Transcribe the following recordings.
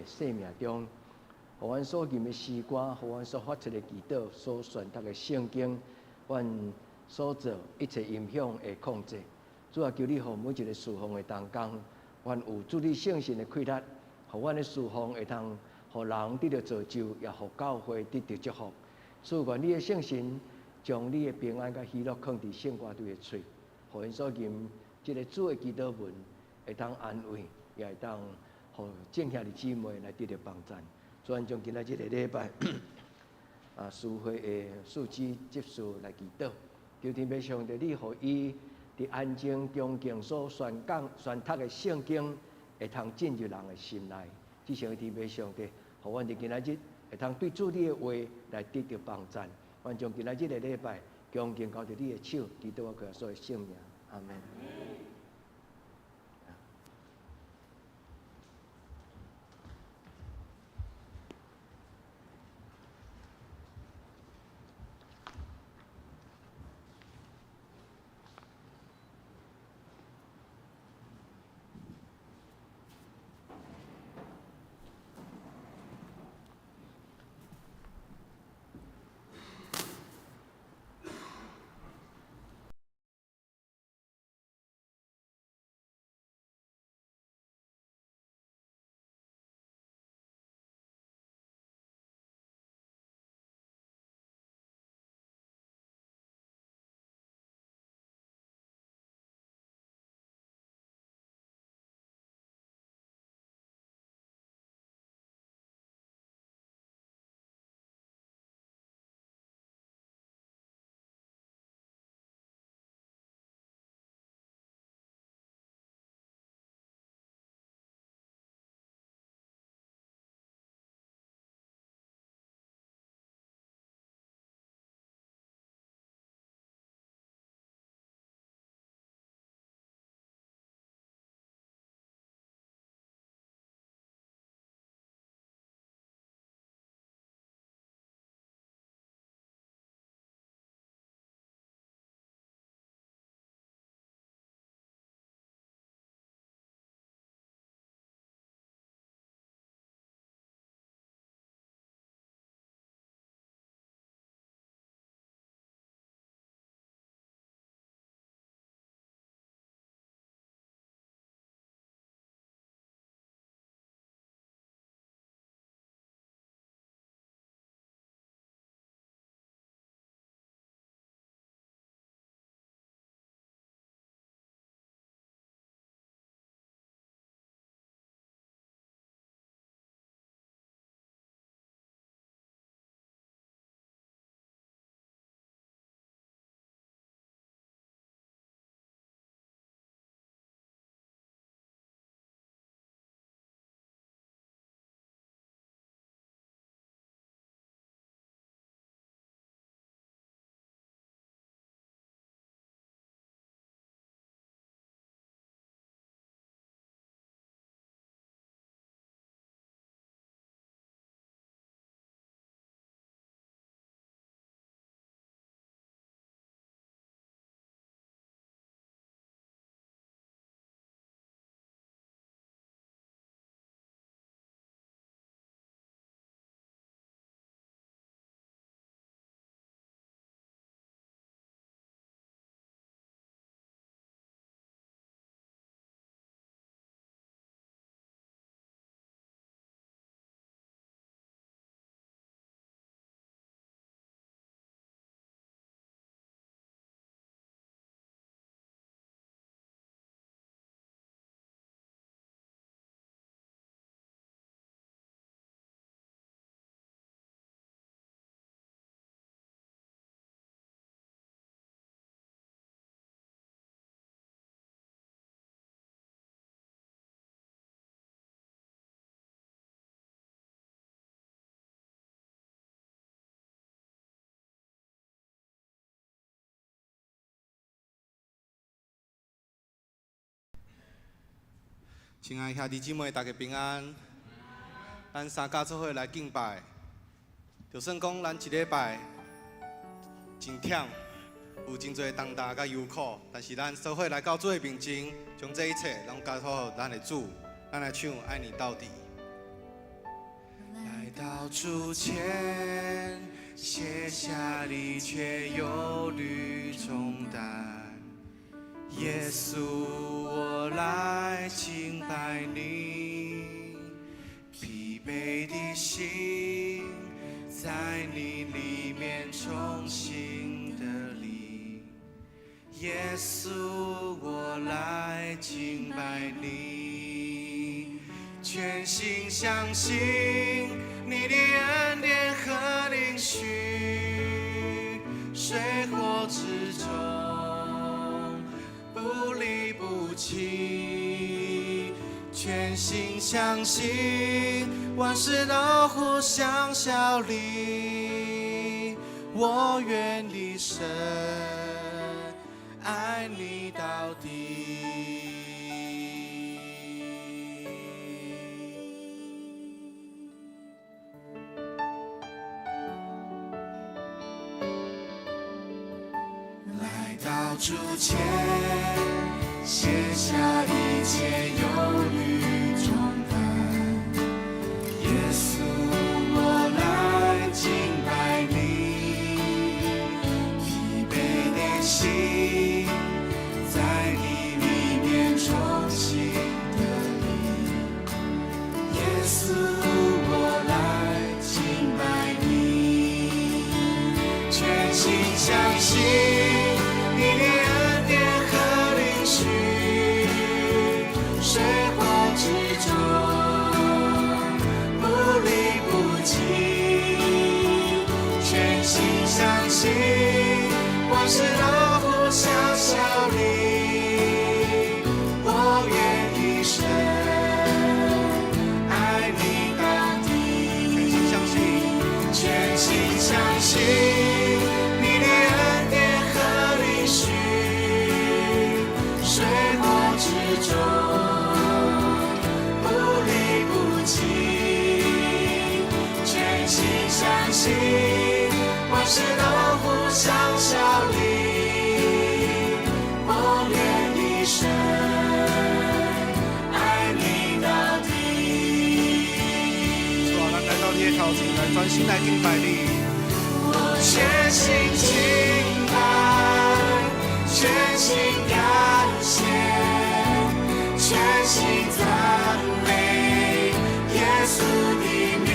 生命中，互阮所念的诗歌，互阮所发出的祈祷，所选读的圣经，阮所做一切影响会控制。主啊，求你互每一个侍奉的同工，阮有主你圣神的开力，互阮的侍奉会通，互人得到造就，也互教会得到祝福。所以愿你的圣神将你的平安甲喜乐放伫圣歌队的喙，互因所念即个主的祈祷文会当安慰，也会当互正兄弟姊妹来得到帮助。所以将今仔日个礼拜聚会的数字接受来祈祷，求天父上帝，你互伊伫安静恭敬所宣读的圣经，会通进入人的心内。只想天父上帝，互阮伫今仔日会通对主你的话来得到帮助。阮将今仔日个礼拜恭敬交伫你的手，祈祷我个所有性命。阿门。亲爱兄弟姊妹，大家平安。咱三家做伙来敬拜，就算讲咱一礼拜真忝，有真侪重担甲忧苦，但是咱做伙来到主的面前，将这一切拢交托咱的主。咱来唱《爱你到底》。到主前，卸下你却忧虑重担。耶稣，我来敬拜你，疲惫的心在你里面重新的力。耶稣，我来敬拜你，全心相信你的恩典和应许，水火之中不离不弃，全心相信万事都互相效力。我愿一生爱你到底。来到主前，卸下一切忧虑重担。耶稣，我来敬拜你，疲惫的心在你里面重新的力。耶稣，我来敬拜你，全心相信相信万事都互相效力。我愿一生爱你到底。全心相信你的恩典和应许，水火之中不离不弃。全心相信万事都互相效力。我愿一生爱你到底。主啊，咱来到你的头前，来专心来敬拜你。我全心敬拜，全心感谢，全心赞美耶稣的名。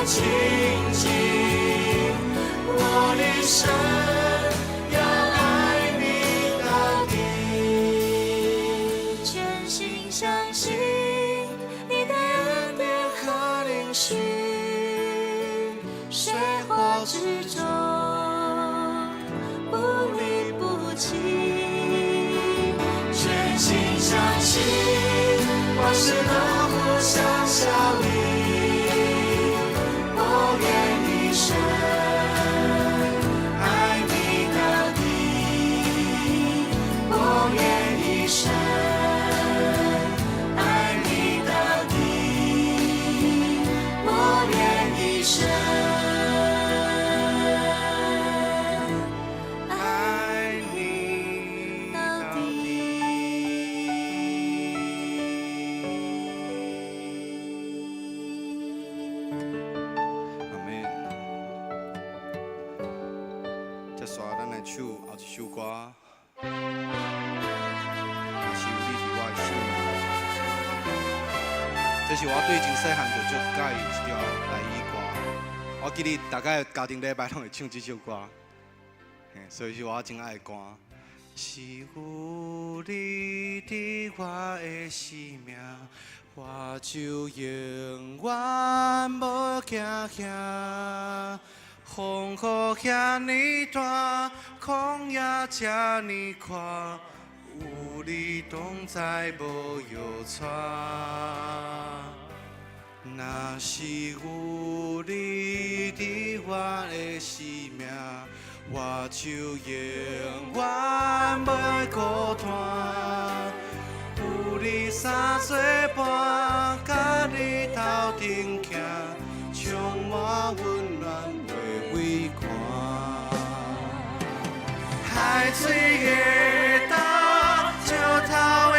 亲近我的神，要爱你到底。全心相信你的恩典和应许，水火之中不离不弃。全心相信万事都互相效力。我愿一生爱你到底，我愿一生爱你到底，我愿一生爱你到底。接续咱来唱后一首歌，也是有你伫我的心。这是我对真细汉就足喜欢一条台语歌。我记得大概家庭礼拜拢会唱这首歌，所以是我真爱的歌。是有你伫我的生命，我就永远无惊吓。风雨遐尼大，旷野这尼宽，有你同在无忧愁。若是有你伫我的生命，我就永远袂孤单。有你相作伴，甲你头前行，充满温暖袂畏寒。海水的干，石头的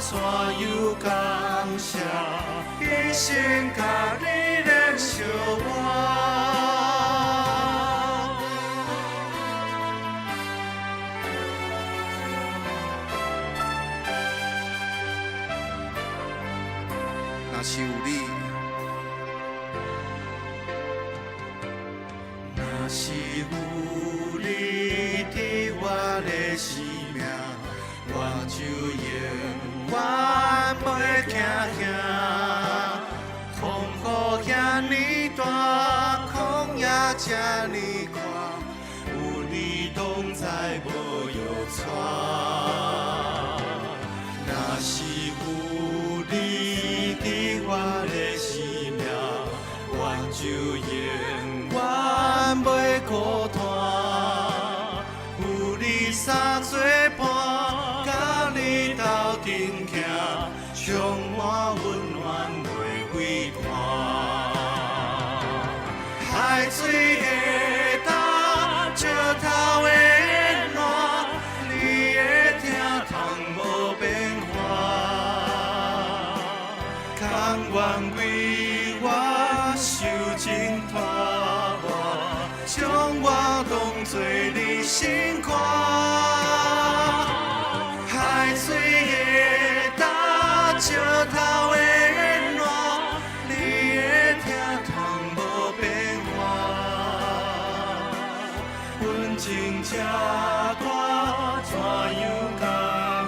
全有感谢，一生甲你燃烧我。若是有你，若是有你伫我的生命，我就永远袂惊吓。风雨遐尼大，旷野这尼宽，有你同在无忧愁。若是有你伫我的生命，我就永远袂孤单。有你相作伴，甲你斗阵行，充满温暖袂畏寒。海水会干，石头会烂，你的疼痛无变化。甘愿为我受尽拖磨，将我当作你心肝。海水会干，石头会烂，你的疼痛无变化。阮情这大，怎样感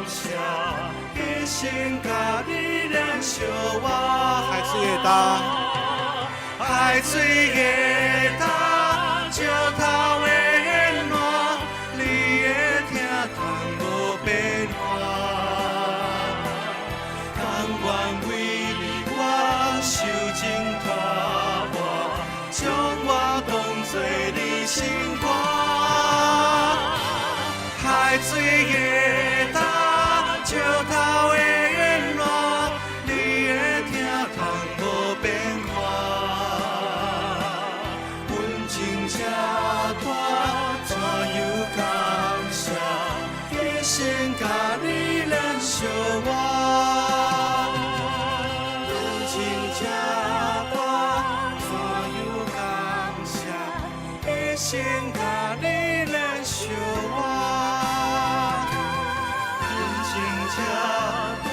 谢？一生甲你燃烧我。海水会干，海水会干，石头会烂，你的疼痛无变化。甘愿为我受尽拖磨，将我当作你心肝。海水会干，石头会烂，你的疼痛无变化。阮情这大，怎样感谢？一生甲你燃烧我。阮情这大，怎样感谢？一生甲你燃烧我。阮情这大，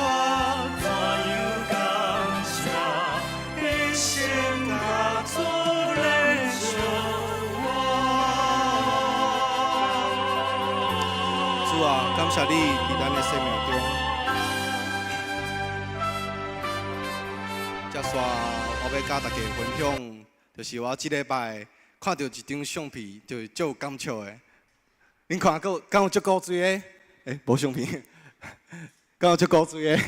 怎样感谢？一生甲主燃烧我。主啊，感谢你伫咱的生命中，接续我要甲大家分享，就是我这礼拜看到一张相片，就是足有感触的。恁看，敢有足古锥的？无相片，敢有足古锥的？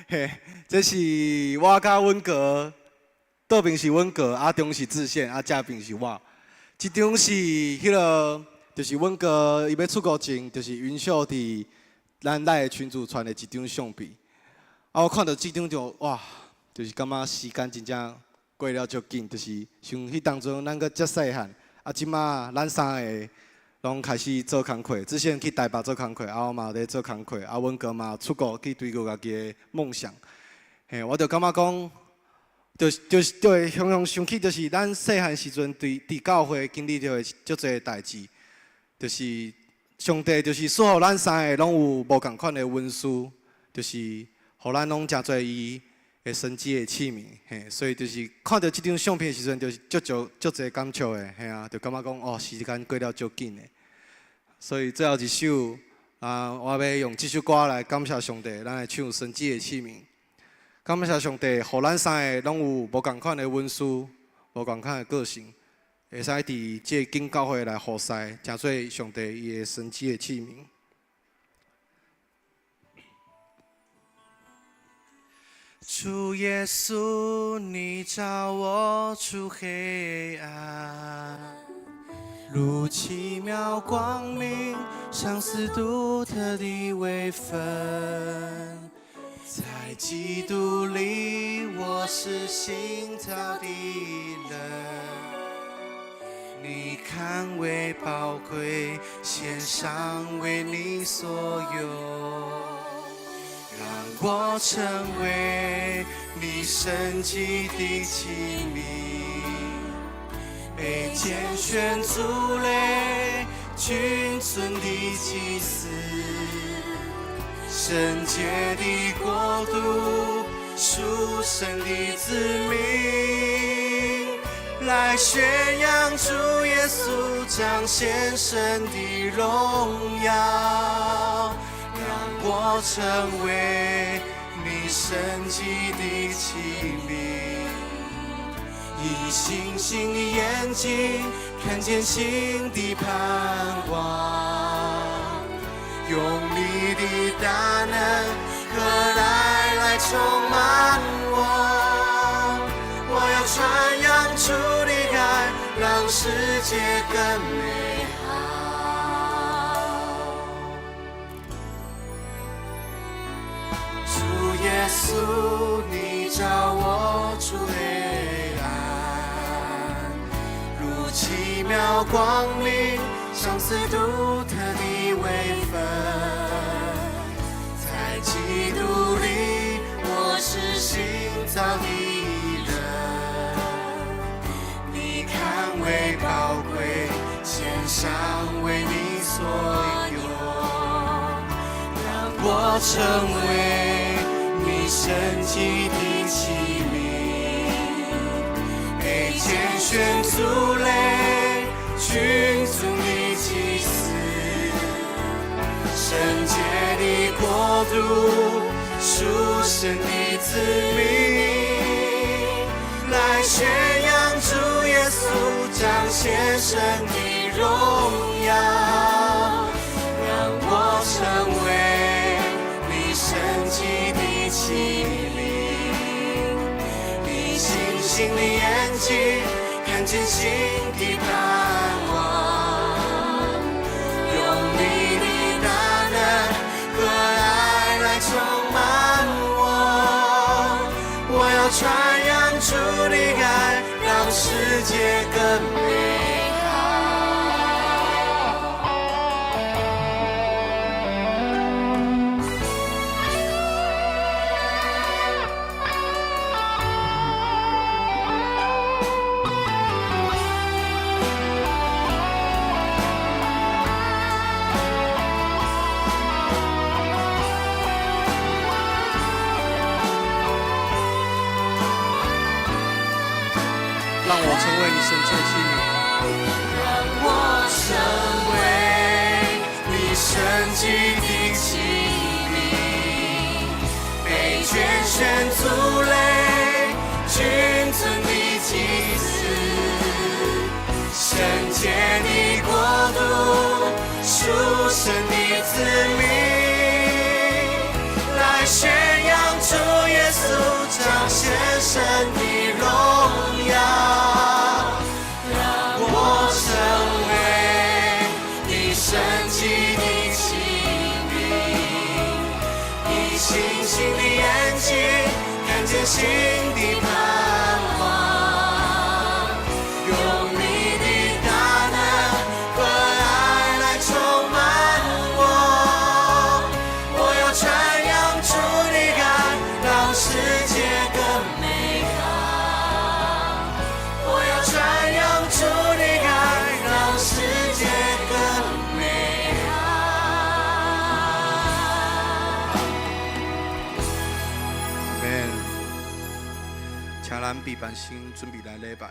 嘿，这是我甲阮哥，倒边是阮哥，啊中是志宪，啊正边是我。这张是迄个，就是阮哥伊要出国前，就是允许伫咱赖的群组传的一张相片。啊，我看到这张就哇，就是感觉时间真正过了足紧，就是像迄当阵咱搁遮细汉，啊即马咱三个拢开始做工课，之前去台北做工课，啊我嘛咧做工课，啊阮哥嘛出国去追求家己的梦想。嘿，我就感觉讲，就会常常想起，就是咱细汉时阵伫教会经历着的足侪代志，就是上帝就是赐予咱三个拢有无共款的恩赐，就是互咱拢诚侪伊的神迹的器皿，嘿，所以就是看到这张相片的时阵，就是足侪感触的，嘿啊，就感觉讲哦，时间过了足紧的。所以最后一首我要用这首歌来感谢上帝，咱来唱神迹的器皿。感谢上帝，互咱三个拢有无共款的恩赐，无共款的个性，会使伫这间教会来服侍，成做上帝伊的神迹的器皿。主耶稣，你照我出黑暗，如奇妙光明，像似独特的微分。在基督里，我是信靠的人。你看为宝贵，献上为你所有。我成为你神迹的器皿，被拣选族类，君尊的祭司，圣洁的国度，属神的子民，来宣扬主耶稣彰显神的荣耀，让我成为你神迹的器皿，以星星的眼睛看见新的盼望，用你的大能和爱来充满我，我要传扬主的爱，让世界更美好。主耶稣，你照我出黑暗，如奇妙光明，赏赐独特的微分。在基督里，我是新造的人，你看为宝贵，献上为你所有，让我成为你神迹的器皿，被拣选族类，君尊的祭司，圣洁的国度，属神的子民，来宣扬主耶稣彰显神的荣耀，让我成为你神迹的器皿，以星星的眼睛看见新的盼望，用你的大能和爱来充满我，我要传扬主的爱，让世界更美好。让我成为你神迹的器皿，让我成为你神迹的器皿，被拣选族类，君尊的祭司，圣洁的国度，属神的子民，来宣扬主耶稣彰显神的荣耀。神迹的器皿，以星星的眼睛看见新的盼望，用你的大能和爱来充满我，我要传扬主的爱，让世界更美好，我要传扬主的爱，让世界更请咱闭眼睛，准备来礼拜。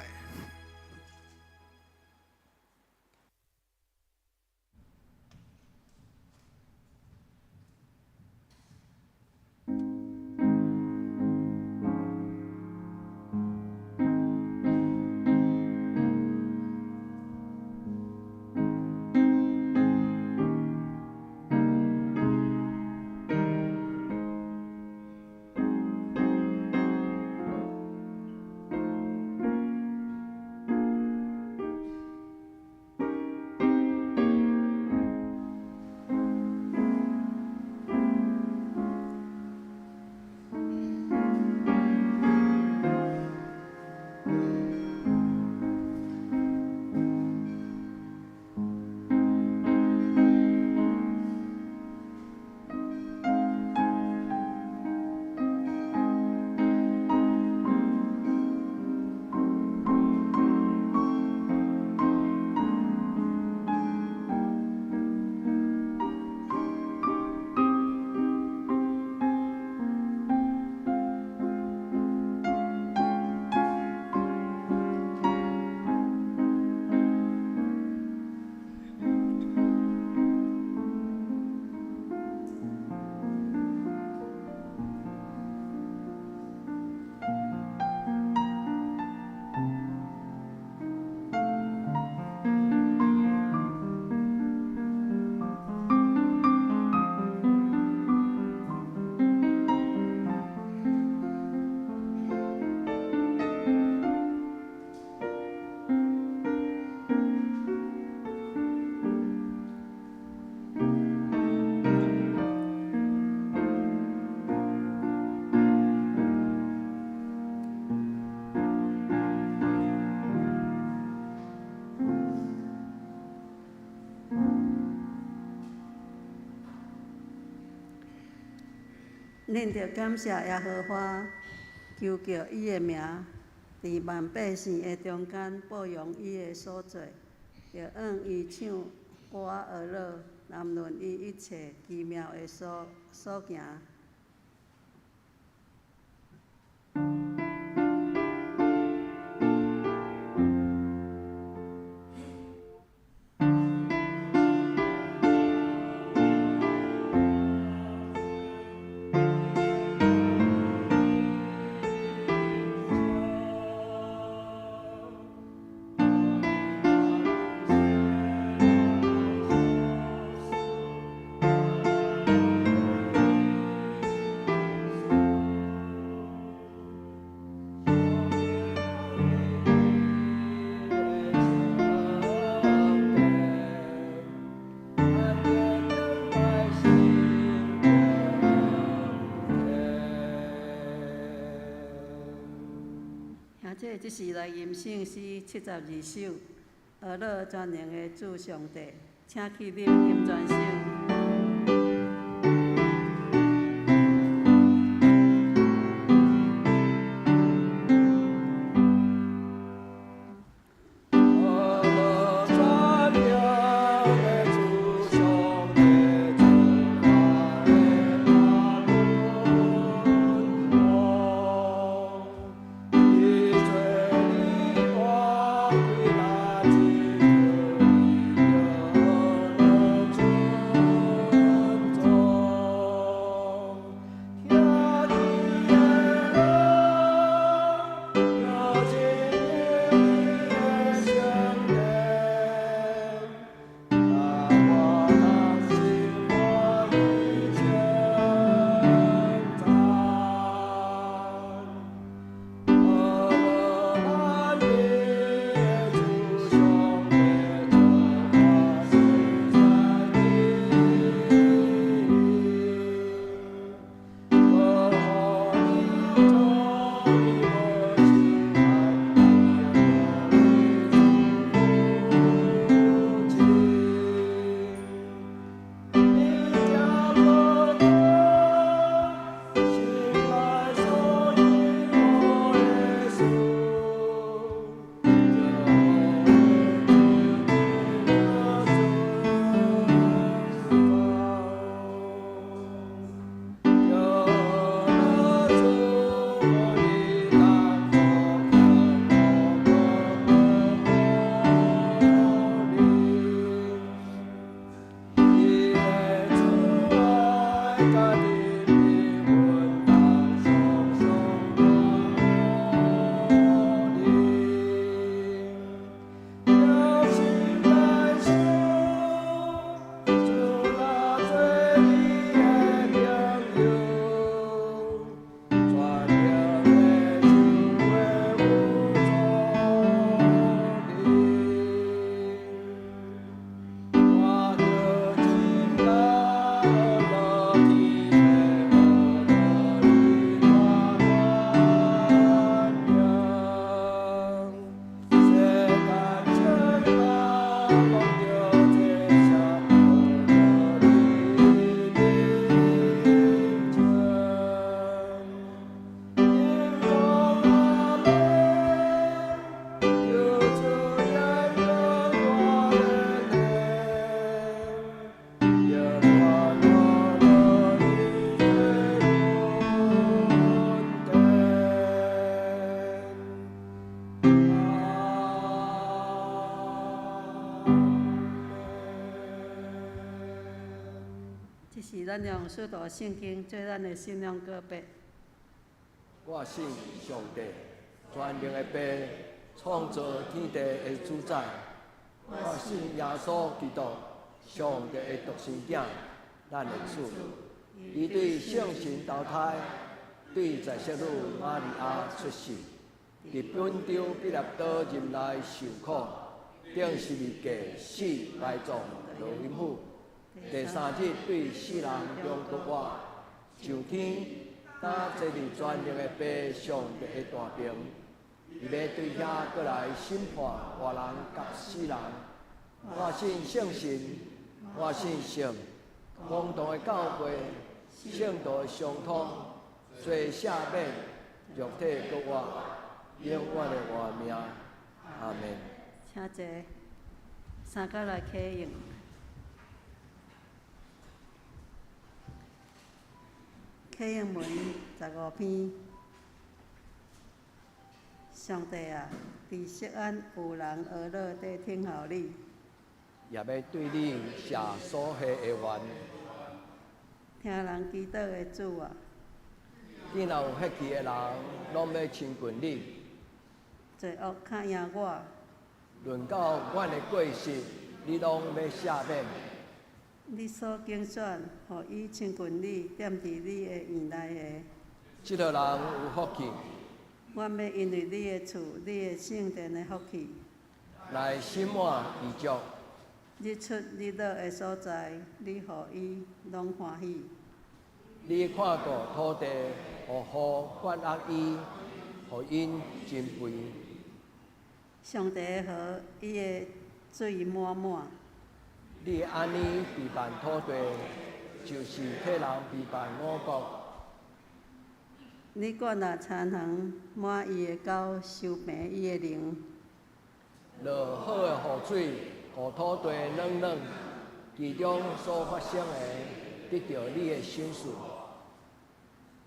恁着感谢耶和华，求叫伊的名伫万百姓的中间保养伊的所做，着按伊唱歌而乐，谈论伊一切奇妙的所行。这是来吟圣诗72首，俄勒全能的主上帝，请起立吟全首。是咱用许多圣经做咱的信仰告白。我信上帝，全能的爸，创造天地的主宰。我信耶稣基督，上帝的独生子，咱的主。伊对圣神投胎，对在色女玛利亚出世，伫本丢彼拉多任内受苦，顶十字架死埋葬落阴府。第三日对世人中国活，上天打坐伫全能的爸上帝的大屏，伊要对遐过来审判活人甲死人。我信圣神，我信圣，公道的教会，圣道相通，做下面肉体搁活，永远的活命。阿门。请坐，三角来启用。启用文15篇。上帝啊，伫锡安有人而乐地听候你，也要对你写所下的愿。听人祈祷的主啊，你若有血气的人，拢要亲近你。罪恶较赢我，论到阮的过失，你拢要赦免。你所拣选，互伊亲近你，踮伫你的院内的。即个人有福气，我要因为你的厝、你的圣殿的福气，来心满意足。日出日落的所在，你互伊拢欢喜。你看顾土地，互雨灌压伊，互因真肥。上帝的河，伊的水满满。你安尼陪伴土地，就是替人陪伴五国。你管那田园，满伊的狗，收平伊的灵。落好的雨水，互土地软软，其中所发生的，得到你的赏赐。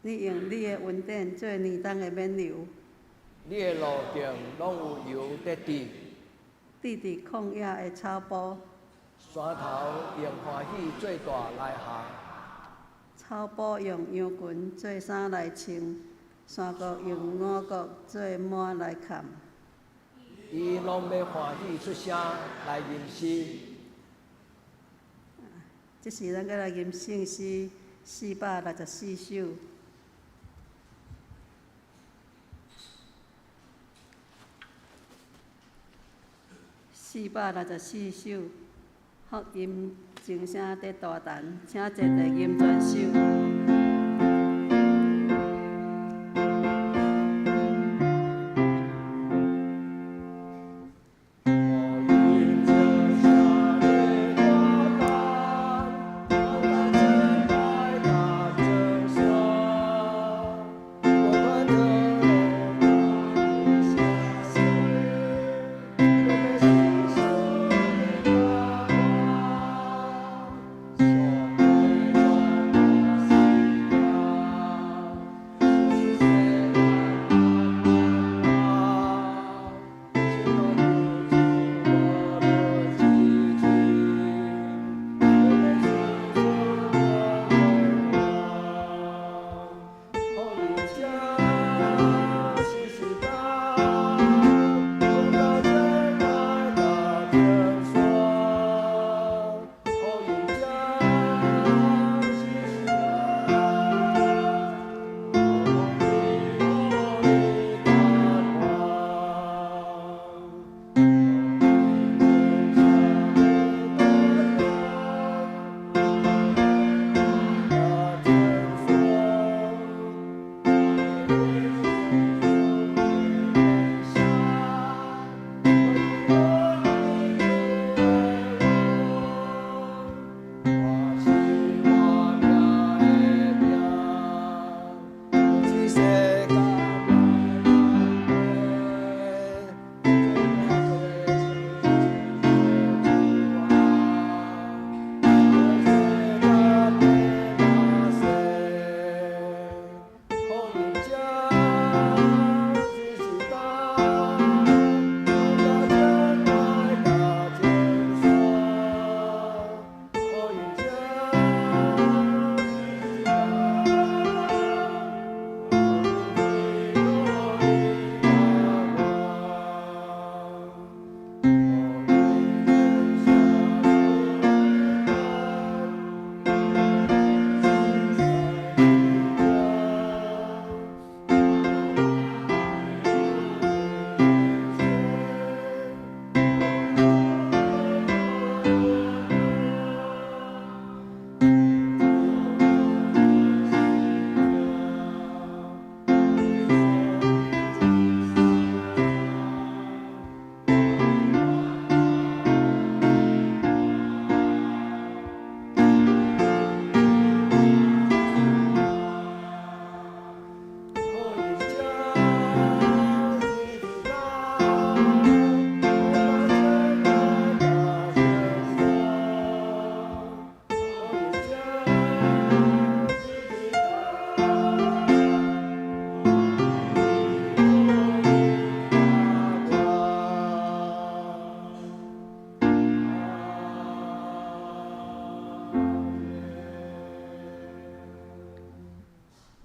你用你的恩典做年冬的冕旒，你的路径拢有油得滴，滴伫旷野的草坡，山头用欢喜做大来下，草坡用羊群做衫来穿，山谷用五谷做满来盖。伊拢要欢喜出声来吟诗。这是咱搁来吟圣诗464首。464首，福音正声得大谈，请坐地吟全首。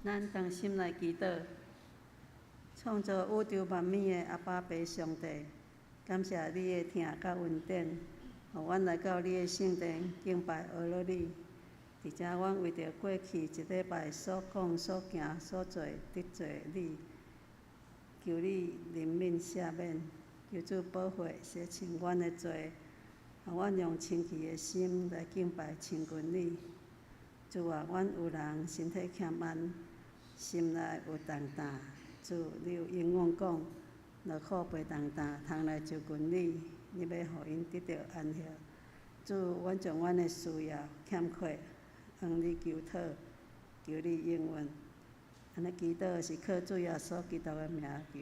咱同心来祈祷，创造宇宙万物的阿爸爸上帝，感谢你的疼甲恩典，互阮来到你的圣殿敬拜阿罗你。伫遮，阮为着过去一礼拜所讲、所行、所做得罪你，求你怜悯赦免，求主保护洗清阮的罪，互阮用清气的心来敬拜亲近你。主啊，阮有人身体欠慢，心内有重担。主，你有应允讲，若靠背重担，通来就近你，你要互因得到安息。主，阮将阮的需要欠缺，向你求讨，求你应允。安尼祈祷是靠主耶稣基督的名求。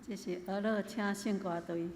这是俄勒请圣歌队。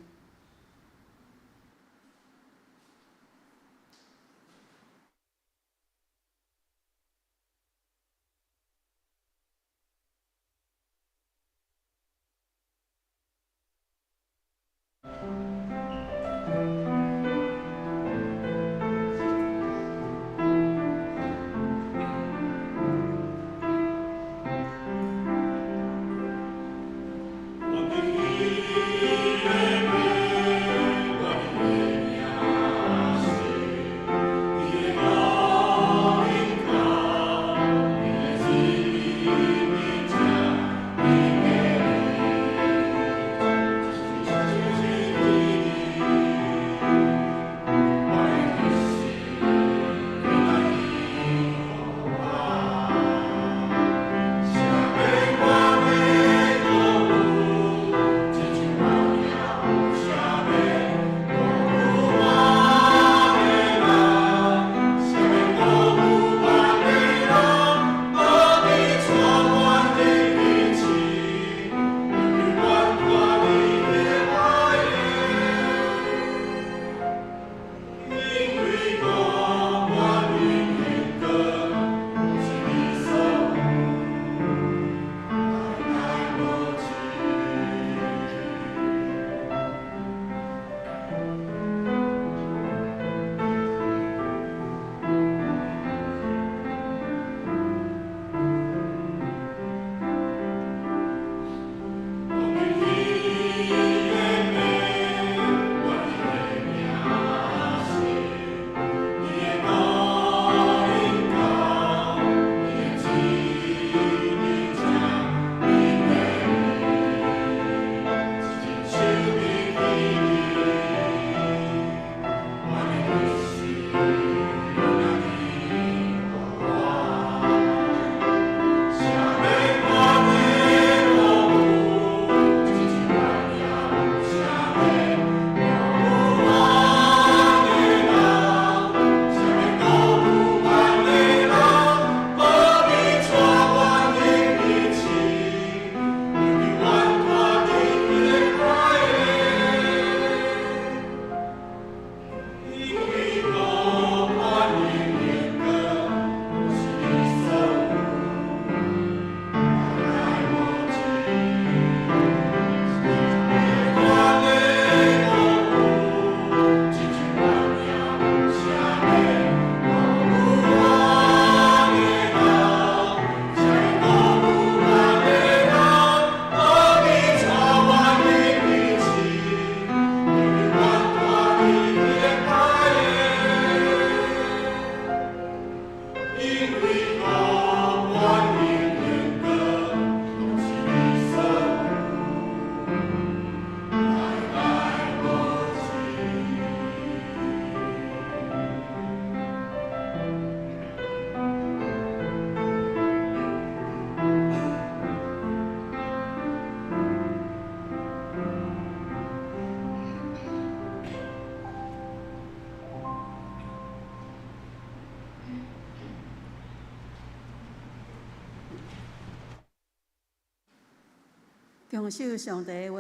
恭守上帝的话，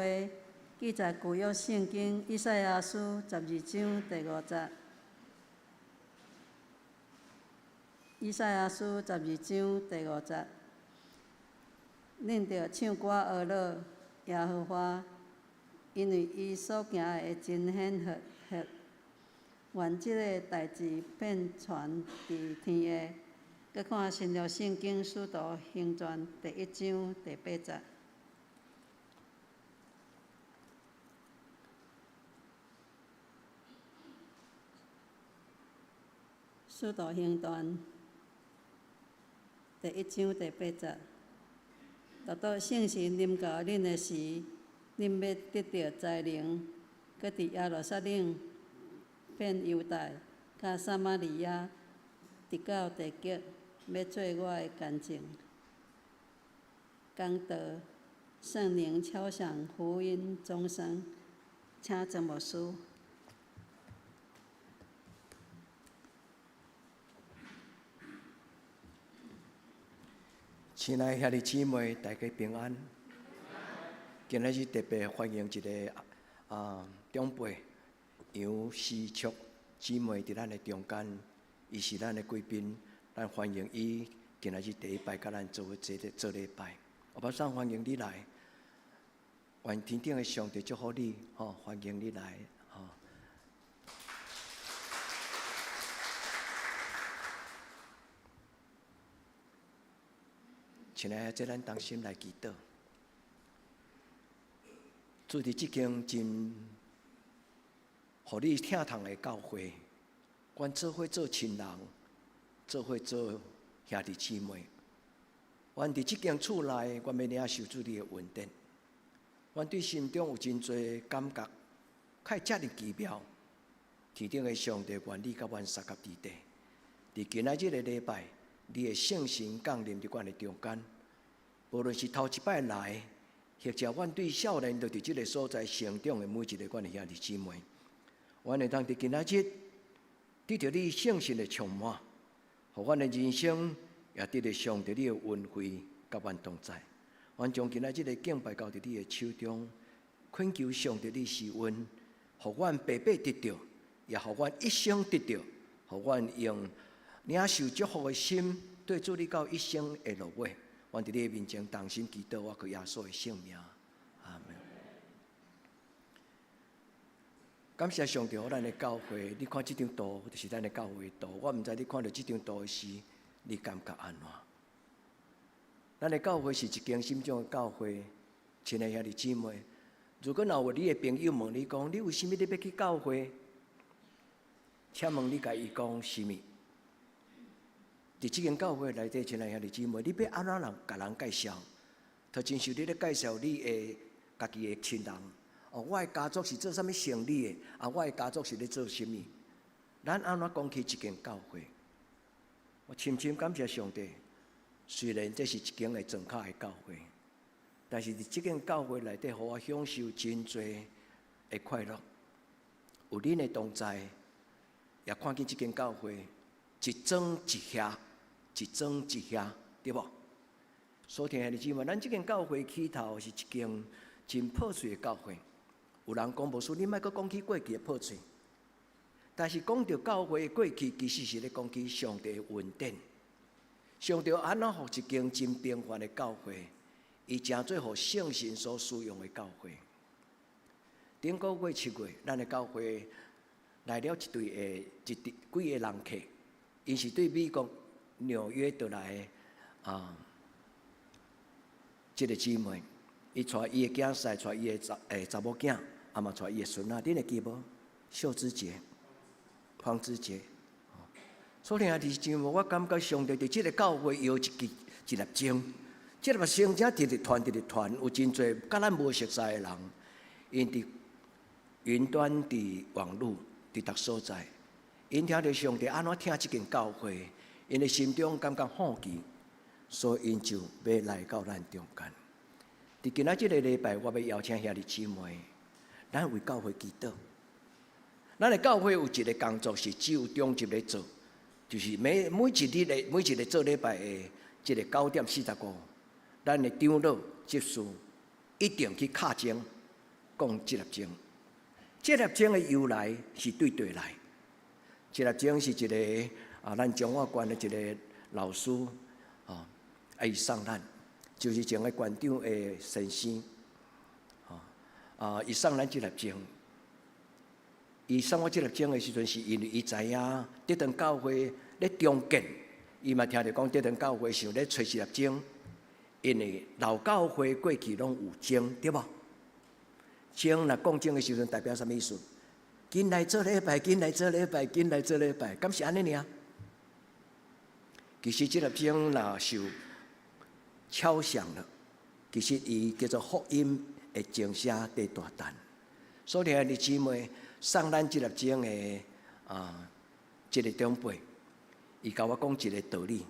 记在旧约圣经以赛亚书12章第5节。以赛亚书12章第5节，恁着唱歌呵乐耶和华，因为伊所行的会真显赫。愿即个代志遍传伫天下。佮看新约圣经使徒行传第1章第8节。使徒行传第1章第8节，达到圣神临到恁的时，恁要得到才能，搁伫耶路撒冷、遍犹大、甲撒玛利亚，直到地极，要做我的见证。讲道，圣灵敲响福音钟声，请曾牧师。亲爱兄弟姊妹，大家平安。今日是特别欢迎一个长辈杨思卓姊妹伫咱的中间，伊是咱的贵宾，咱欢迎伊。今日是第一摆，甲咱做礼拜。我马上欢迎你来，愿天顶的上帝祝福你，欢迎你来，亲爱的，这咱同心来祈祷。主伫即间真，互你疼痛的教会，阮做伙做亲人，做伙做兄弟姊妹。阮伫即间厝内，阮要领受主你的恩典。阮对心中有真侪感觉，较遮尔奇妙。天顶的上帝愿你甲阮三甲伫地。伫今仔日的礼拜，你的圣神降临伫阮的中间。无论是头一摆来，或者阮对少年，就伫即个所在成长的每一个阮的兄弟姊妹，阮会当伫今仔日得到你圣神的充满，互阮的人生也得到上帝你的恩惠甲阮同在。阮将今仔日的敬拜交伫你的手中，恳求上帝你施恩，互阮白白得到，也互阮一生得到，互阮用领受祝福的心，对主你到一生的落尾。阮伫你面前同心祈祷，我靠耶稣的圣名，阿门。感谢上帝，互咱的教会。你看这张图，就是咱的教会图。我毋知你看到这张图的时，你感觉安怎？咱的教会是一间心中的教会，亲爱兄弟姊妹。如果若有你的朋友问你讲，你为什么你要去教会？请问你甲伊讲什么？伫即间教会内底，亲爱兄弟姊妹，你要安怎甲人介绍？就亲像你咧介绍你的家己的亲人。我的家族是做啥物生意的？我的家族是咧做啥物？咱安怎讲起一间教会？我深深感谢上帝。虽然这是一间的庄脚的教会，但是伫即间教会内底，互我享受真侪的快乐。有恁的同在，也看见即间教会一庄一下。一庄一下，对无？所听的姊妹，咱即间教会起头是一间真破碎的教会。有人讲无事，你莫阁讲起过去的破碎。但是讲到教会的过去，其实是咧讲起上帝的恩典。上帝安怎互一间真平凡的教会，伊诚做互圣神所使用的教会。顶个月7月，咱的教会来了一队几个人客，因是对美国。纽约倒来即个姊妹，伊带伊的囝婿，带伊的查某囝，嘛带伊的孙仔，恁会记无？秀芝姐、黄芝姐。所以兄弟姊妹，我感觉上帝伫即个教会有一粒钟，即粒星正直直传，有真侪甲咱无熟悉的人，因伫云端、伫网络、伫逐所在，因听到上帝安怎听即间教会。因的心中感觉好奇，所以因就要来到咱中间。伫今仔日个礼拜，我要邀请兄弟姊妹，咱为教会祈祷。咱的教会有一个工作是只有中级咧做，就是每一日做礼拜的即个9:45，咱的长老、执事、一定去敲钟讲这粒钟。这粒钟的由来是对对来，这粒钟是一个咱中华县的一个老师伊送咱，就是前个县长的先生伊送咱这粒钟。伊送我这粒钟的时阵，是因为伊知影德堂教会咧中建，伊嘛听着讲德堂教会想咧找一粒钟，因为老教会过去拢有钟，对无？钟若讲钟的时阵，代表啥物意思？紧来做礼拜，紧来做礼拜，紧来做礼拜，敢是安尼尔？其实这粒钟若受敲响了，其实伊叫做福音的钟声在大胆。所以弟兄姊妹。送咱这粒钟的一个长辈，伊甲我讲一个道理。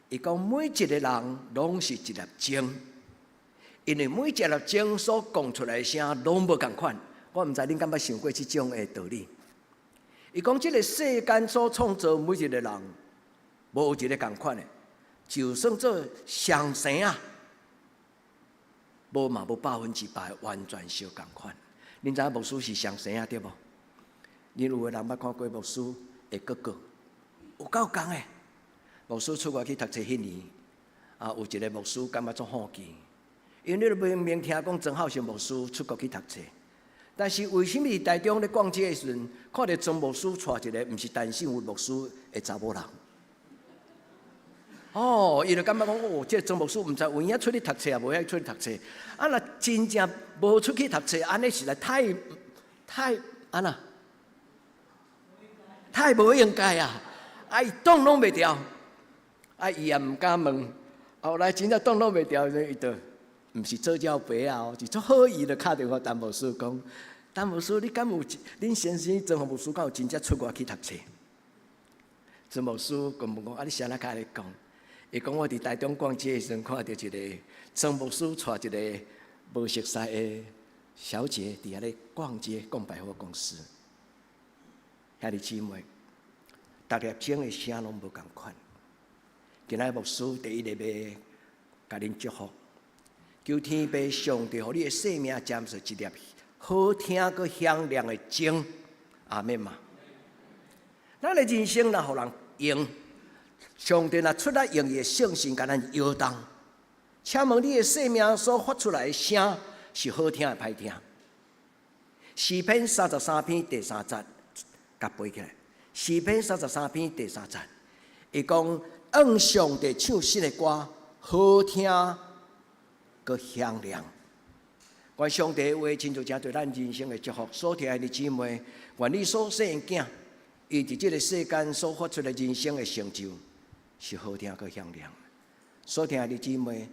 伊讲每一个人拢是一粒钟，因为每一粒钟所讲出来的声拢无共款。我毋知恁敢捌想过这种的道理。伊讲这个世间所创造每一个人，无有一个共款的，就算做上生无嘛无100%完全相共款。恁知影牧师是上生对无？恁有个人捌看过牧师的哥哥，有够共的。牧师出外去读册迄年，有一个牧师感觉足好奇，因为你明明听讲曾浩成牧师出国去读册，但是为什么伫台中咧逛街的时阵，看到曾牧师带一个毋是单身有牧师的查某人？伊就感觉讲，这曾牧师毋知有影出去读册啊，无影出去读册。若真正无出去读册，安尼实在太无应该啊！伊挡拢袂掉，伊也毋敢问。后来真正挡拢袂掉，伊就毋是做鸟爸啊，是足好意就敲电话陈牧师讲：陈牧师，你敢有恁先生曾牧师敢有真正出外去读册？曾牧师讲问讲，你谁来甲你讲？伊讲我伫台中逛街的时阵，看到一个曾牧师带一个无熟悉的小姐伫遐咧逛街，逛百货公司。兄弟姊妹，逐粒钟的声拢无共款。今仔牧师第一个要甲恁祝福，求天父上帝，互你的生命沾上一粒好听佮响亮的钟。阿免嘛。咱的人生若互人用。上帝若出来用伊的圣心甲咱摇动，请问你的生命所发出来的声是好听还歹听？诗篇33篇第3节，甲背起来。诗篇33篇第3节，伊讲按上帝唱新的歌，好听佮响亮。愿上帝的话亲像真对咱人生的祝福。所听的姊妹，愿你所生的囝，伊伫这个世间所发出的人生的成就是好听佮响亮。所听的姊妹，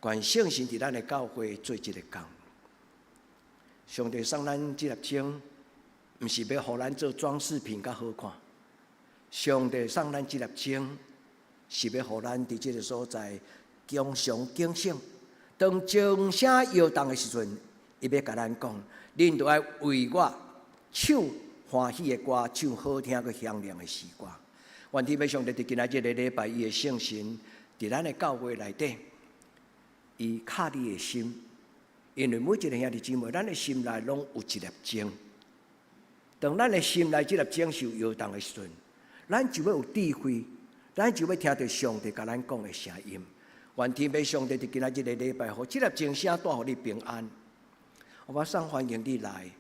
愿圣神伫咱的教会做一个工。上帝送咱这粒钟，毋是要互咱做装饰品较好看。上帝送咱这粒钟，是要互咱伫这个所在敬上警醒。当钟声摇动的时阵，伊要甲咱讲：恁着爱为我唱欢喜的歌，唱好听佮响亮的诗歌。愿天父上帝伫今仔日个礼拜，伊的圣神伫咱的教会内底，伊敲你的心，因为每一个兄弟姊妹，咱的心内拢有一粒钟。当咱的心内这粒钟受摇动的时阵，咱就要有智慧，咱就要听到上帝甲咱讲的声音。愿天父上帝伫今仔日个礼拜，互这粒钟声带互你平安。我送欢迎你来，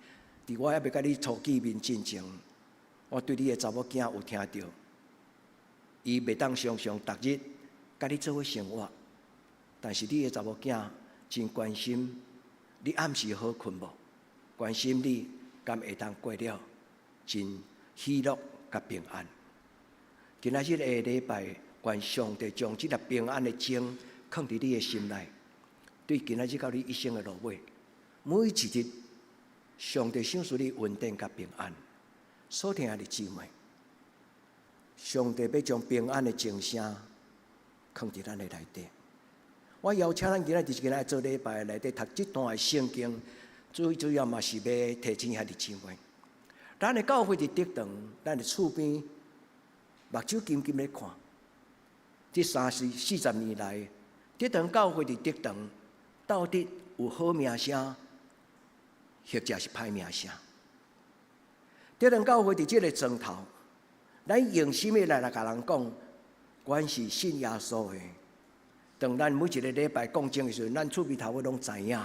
伫我还未甲你初见面之前，我对你的查某囝有听到。伊袂当常常逐日甲你做伙生活，但是你的查某囝真关心你暗时好困无，关心你敢会当过了真喜乐甲平安。今仔日的礼拜，愿上帝将这粒平安的钟放伫你的心内，对今仔日到你一生的路尾，每一日上帝赏赐你稳定甲平安。所听的姊妹。上帝要将平安的钟声放伫咱的内底。我邀请咱今仔日今仔做礼拜内底读这段的圣经，主要嘛是要提醒兄弟姊妹，咱的教会伫德堂，咱的厝边目睭金金咧看。这40年来，德堂教会伫德堂到底有好名声，或者是歹名声。德仁教会伫即个庄头，咱用什么来甲人讲？阮是信耶稣的。当咱每一个礼拜讲经的时候，咱厝边头尾拢知影，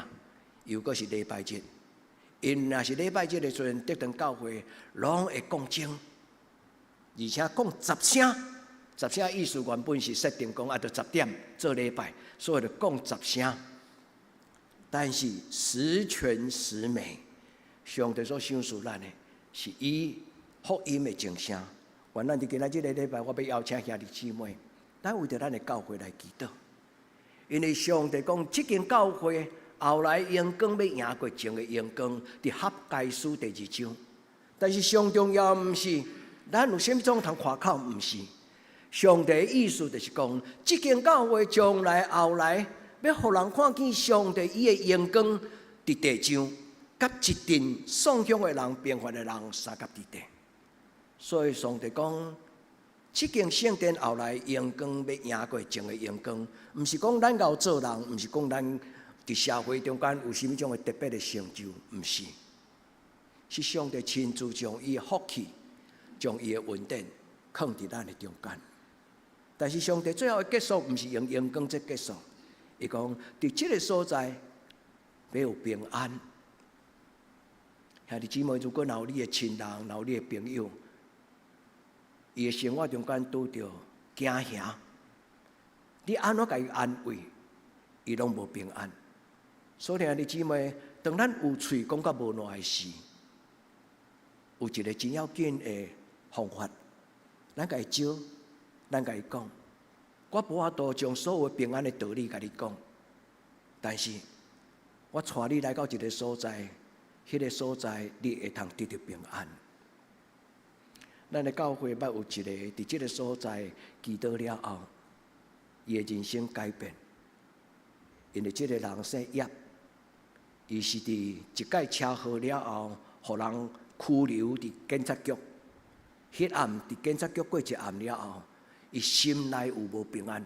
又搁是礼拜日。因若是礼拜日的时阵，德仁教会拢会讲经，而且讲10声。10声意思原本是设定讲着10点做礼拜，所以就讲10声。但是十全十美，上帝所赏赐咱的，是以福音的精声。原咱伫今仔日个礼拜，我要邀请兄弟姊妹，咱为着咱的教会来祈祷。因为上帝讲，即间教会后来阳光要赢过前的阳光，伫哈该书第2章。但是上重要毋是咱有啥物种通夸口，毋是。上帝的意思就是讲，即间教会将来后来要互人看见上帝伊的阳光伫地上，甲一群送香的人、平凡的人三甲伫地。所以上帝讲，即间圣殿后来阳光要赢过前的阳光，毋是讲咱熬做人，毋是讲咱伫社会中间有啥物种的特别的成就，毋是。是上帝亲自将伊的福气、将伊的恩典放伫咱的中间。但是上帝最后的结束，毋是用阳光在结束。伊讲，伫即个所在要有平安。兄弟姊妹，如果有你的亲人、有你的朋友，伊的生活中间拄着惊吓，你安怎甲伊安慰，伊拢无平安。所以兄弟姊妹，当咱有喙讲甲无烂的事，有一个真要紧的方法，咱甲伊招。咱甲伊讲，我无法度将所有平安的道理甲你讲，但是我带你来到一个所在，迄个所在你会通得到平安。咱的教会捌有一个伫即个所在祈祷了后，伊的人生改变，因为即个人姓叶，伊是伫一届车祸了后，互人拘留伫警察局。迄暗伫警察局过一暗了后，伊心内有无平安，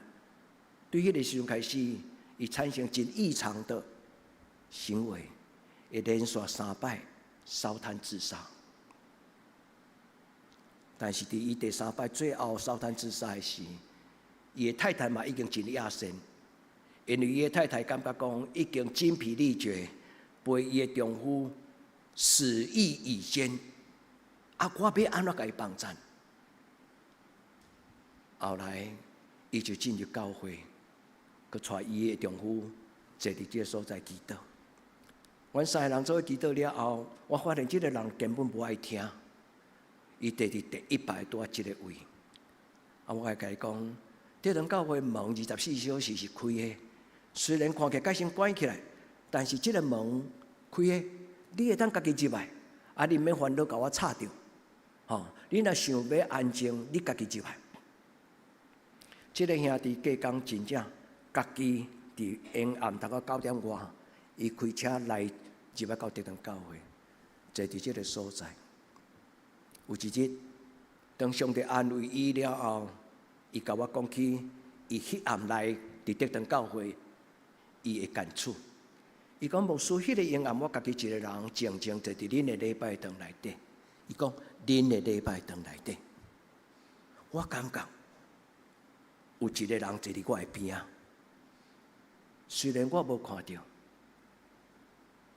对迄个时阵开始，伊产生真异常的行为，会连续3摆烧炭自杀。但是伫伊第3摆最后烧炭自杀的时，伊的太太嘛已经真野心，因为伊的太太感觉讲已经精疲力竭，陪伊的丈夫死意已坚，我要安怎甲伊帮衬？后来，伊就进入教会，佮带伊的丈夫坐伫这个所在祈祷。阮3个人做祈祷了后，我发现这个人根本无爱听，伊坐伫第1排拄啊即个位。我甲伊讲，这堂教会门24小时是开的，虽然看起来改先关起来，但是这个门开的，你会当家己入来，你免烦恼甲我吵着。你若想要安静，你家己入来。这个兄弟过工真正家己伫阴暗大概9点外，伊开车来入来到这堂教会，坐伫这个所在。有一日，当上帝安慰伊了后，伊甲我讲起，伊迄暗来伫这堂教会，伊的感触。伊讲牧师，迄个阴暗我家己一个人静静坐伫恁的礼拜堂内底。伊讲恁的礼拜堂内底，我感觉。有一个人坐伫我的边啊，虽然我无看到，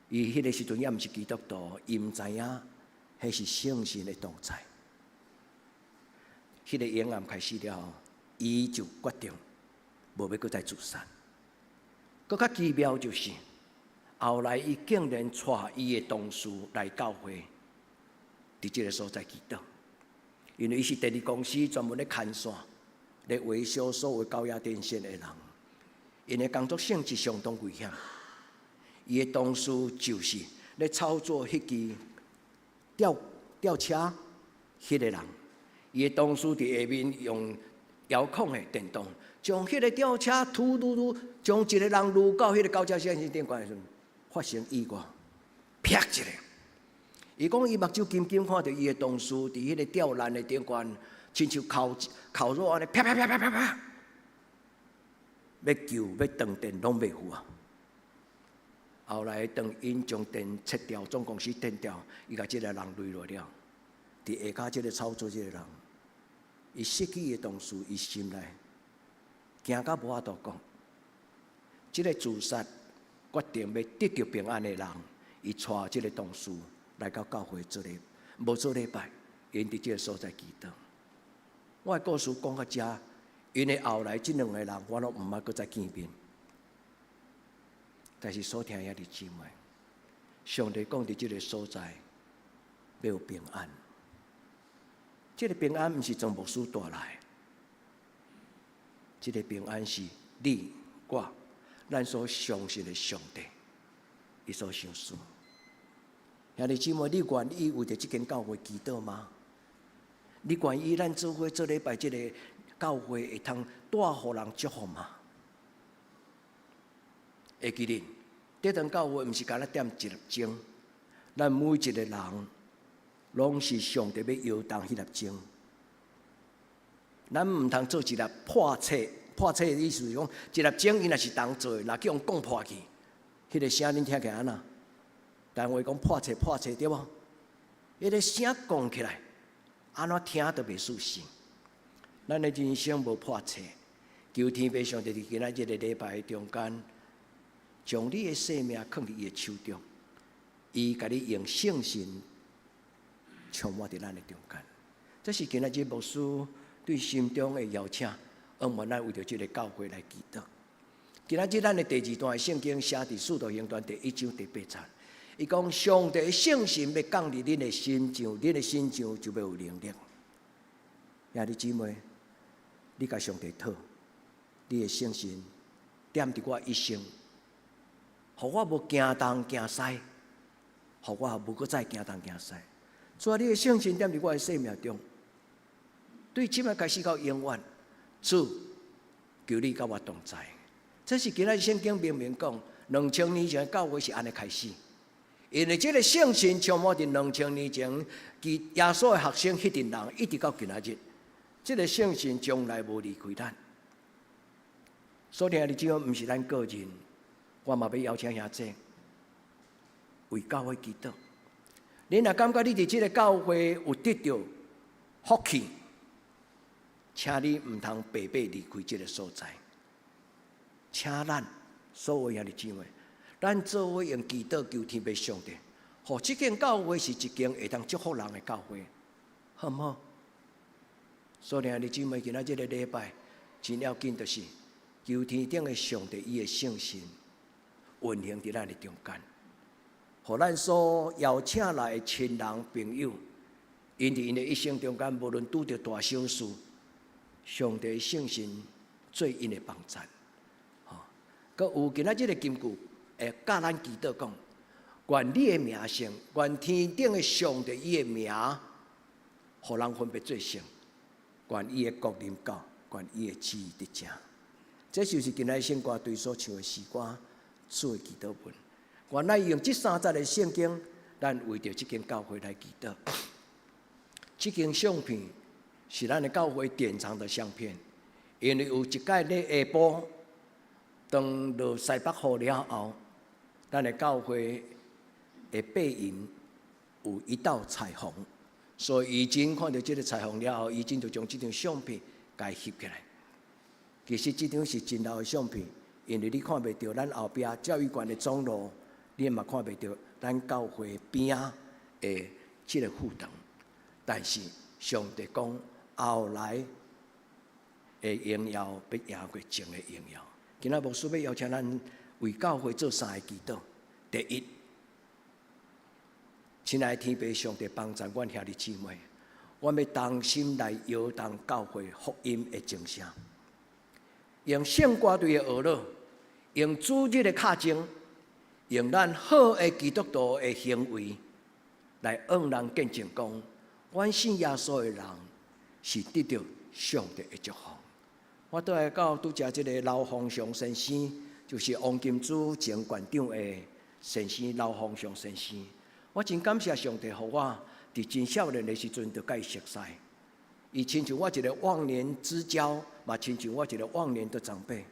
伊迄个时阵也毋是基督徒，伊毋知影迄是圣神的同在。迄个阴暗开始了后，伊就决定无要搁再自杀。搁较奇妙就是，后来伊竟然带伊的同事来教会，伫即个所在祈祷，因为伊是电力公司专门咧看线。咧维修所有高压电线的人，因的工作性质相当危险。伊的同事就是咧操作迄支吊车迄个人，伊的同事伫下面用遥控的电动，将迄个吊车将一个人撸到迄个高架线顶管的时阵，发生意外，啪一个。伊讲伊目睭金金看到伊的同事伫迄个吊篮的顶管。亲像烤肉安尼，啪啪啪啪啪啪，要救要断电拢袂赴啊！后来当因将电切掉，总公司电掉，伊甲即个人累落了。伫下骹即个操作即个人，伊失去伊同事，伊心内惊到无法度讲。即个自杀决定要得到平安的人，伊带即个同事来到教会做礼，无做礼拜，因伫即个所在祈祷。我的故事讲到遮，因为后来即两个人，我拢毋捌搁再见面。但是所听遐弟姊妹，上帝讲伫即个所在要有平安。即个平安毋是从牧师带来，即个平安是你我咱所相信的上帝，伊所想事。兄弟姊妹，你愿意为着即间教会祈祷吗？你愿意咱做伙做礼拜，即个教会会通带互人祝福吗？会记得，这堂教会毋是干那点一粒钟，咱每一个人拢是上帝要摇动迄粒钟。咱毋通做一粒破册，破册的意思是讲，一粒钟伊若是人做，若叫人讲破去，迄个声恁听起来安那？但话讲破册对无？迄个声讲起来，安怎听都袂舒心。咱的人生无破册，求天父上帝伫今仔日个礼拜中间，将你的生命放伫伊的手中，伊甲你用圣神充满伫咱的中间。这是今仔日牧师对心中的邀请，愿望咱为着即个教会来祈祷。今仔日咱的第二段的圣经写伫《使徒行传》第1章第8节，伊讲上帝的圣神要降伫恁的心上，恁的心上就要有能力。兄弟姊妹，你甲上帝讨，你的圣神点伫我一生，互我无行东行西，互我无搁再行东行西。所以你的圣神点伫我的生命中，对即摆开始到永远，主求你甲我同在。这是今仔日圣经明明讲，2000年前教会是安尼开始，因为这个圣神充满伫2000年前，耶稣的学生迄群人，一直到今仔日，这个圣神从来无离开咱。所听的只有毋是咱个人，我嘛要邀请兄弟为教会祈祷。你若感觉你伫即个教会有得到福气，请你毋通白白离开即个所在。请咱所有兄弟姊妹，咱做伙用祈祷求天父上帝，互即间教会是一间会当祝福人的教会，好毋好？所以兄弟姊妹，今仔日个礼拜真要紧，就是求天顶的上帝伊的圣神运行伫咱的中间。互咱所邀请来的亲人朋友，因伫因的一生中间，无论拄着大小事，上帝的圣神做因的帮助。佮有今仔日个金句，会教咱祈祷讲：愿你的名声，愿天顶的上帝伊的名，互人分别做圣；愿伊的国临到，愿伊的旨意得成。这就是今仔圣歌对所唱的诗歌做的祈祷文。原来用这3节的圣经，咱为着这间教会来祈祷。这间相片是咱的教会典藏的相片，因为有一届咧下晡，当落西北雨了后，咱的教会的背影有一道彩虹，所以义诊看到这个彩虹了后，义诊就将这张相片甲伊翕起来。其实这张是真老的相片，因为你看袂到咱后壁教育馆的总路。你嘛看袂到咱教会边仔的这个护堂，但是上帝讲后来的荣耀要赢过前的荣耀。今仔牧师要邀请咱为教会做3个祈祷。第一，亲爱的天父上帝帮助阮兄弟姊妹，我要同心来摇动教会福音的精神，用圣歌队的学乐，用主日的敲钟。用咱好的基督徒的行为来让人见证讲，阮信耶稣的人是得到上帝的祝福。我倒来到拄则这个老方向先生，就是王金珠前馆长的先生老方向先生。我真感谢上帝，互我伫真少年的时阵就甲伊熟识。伊亲像我一个忘年之交，嘛亲像我一个忘年的长辈。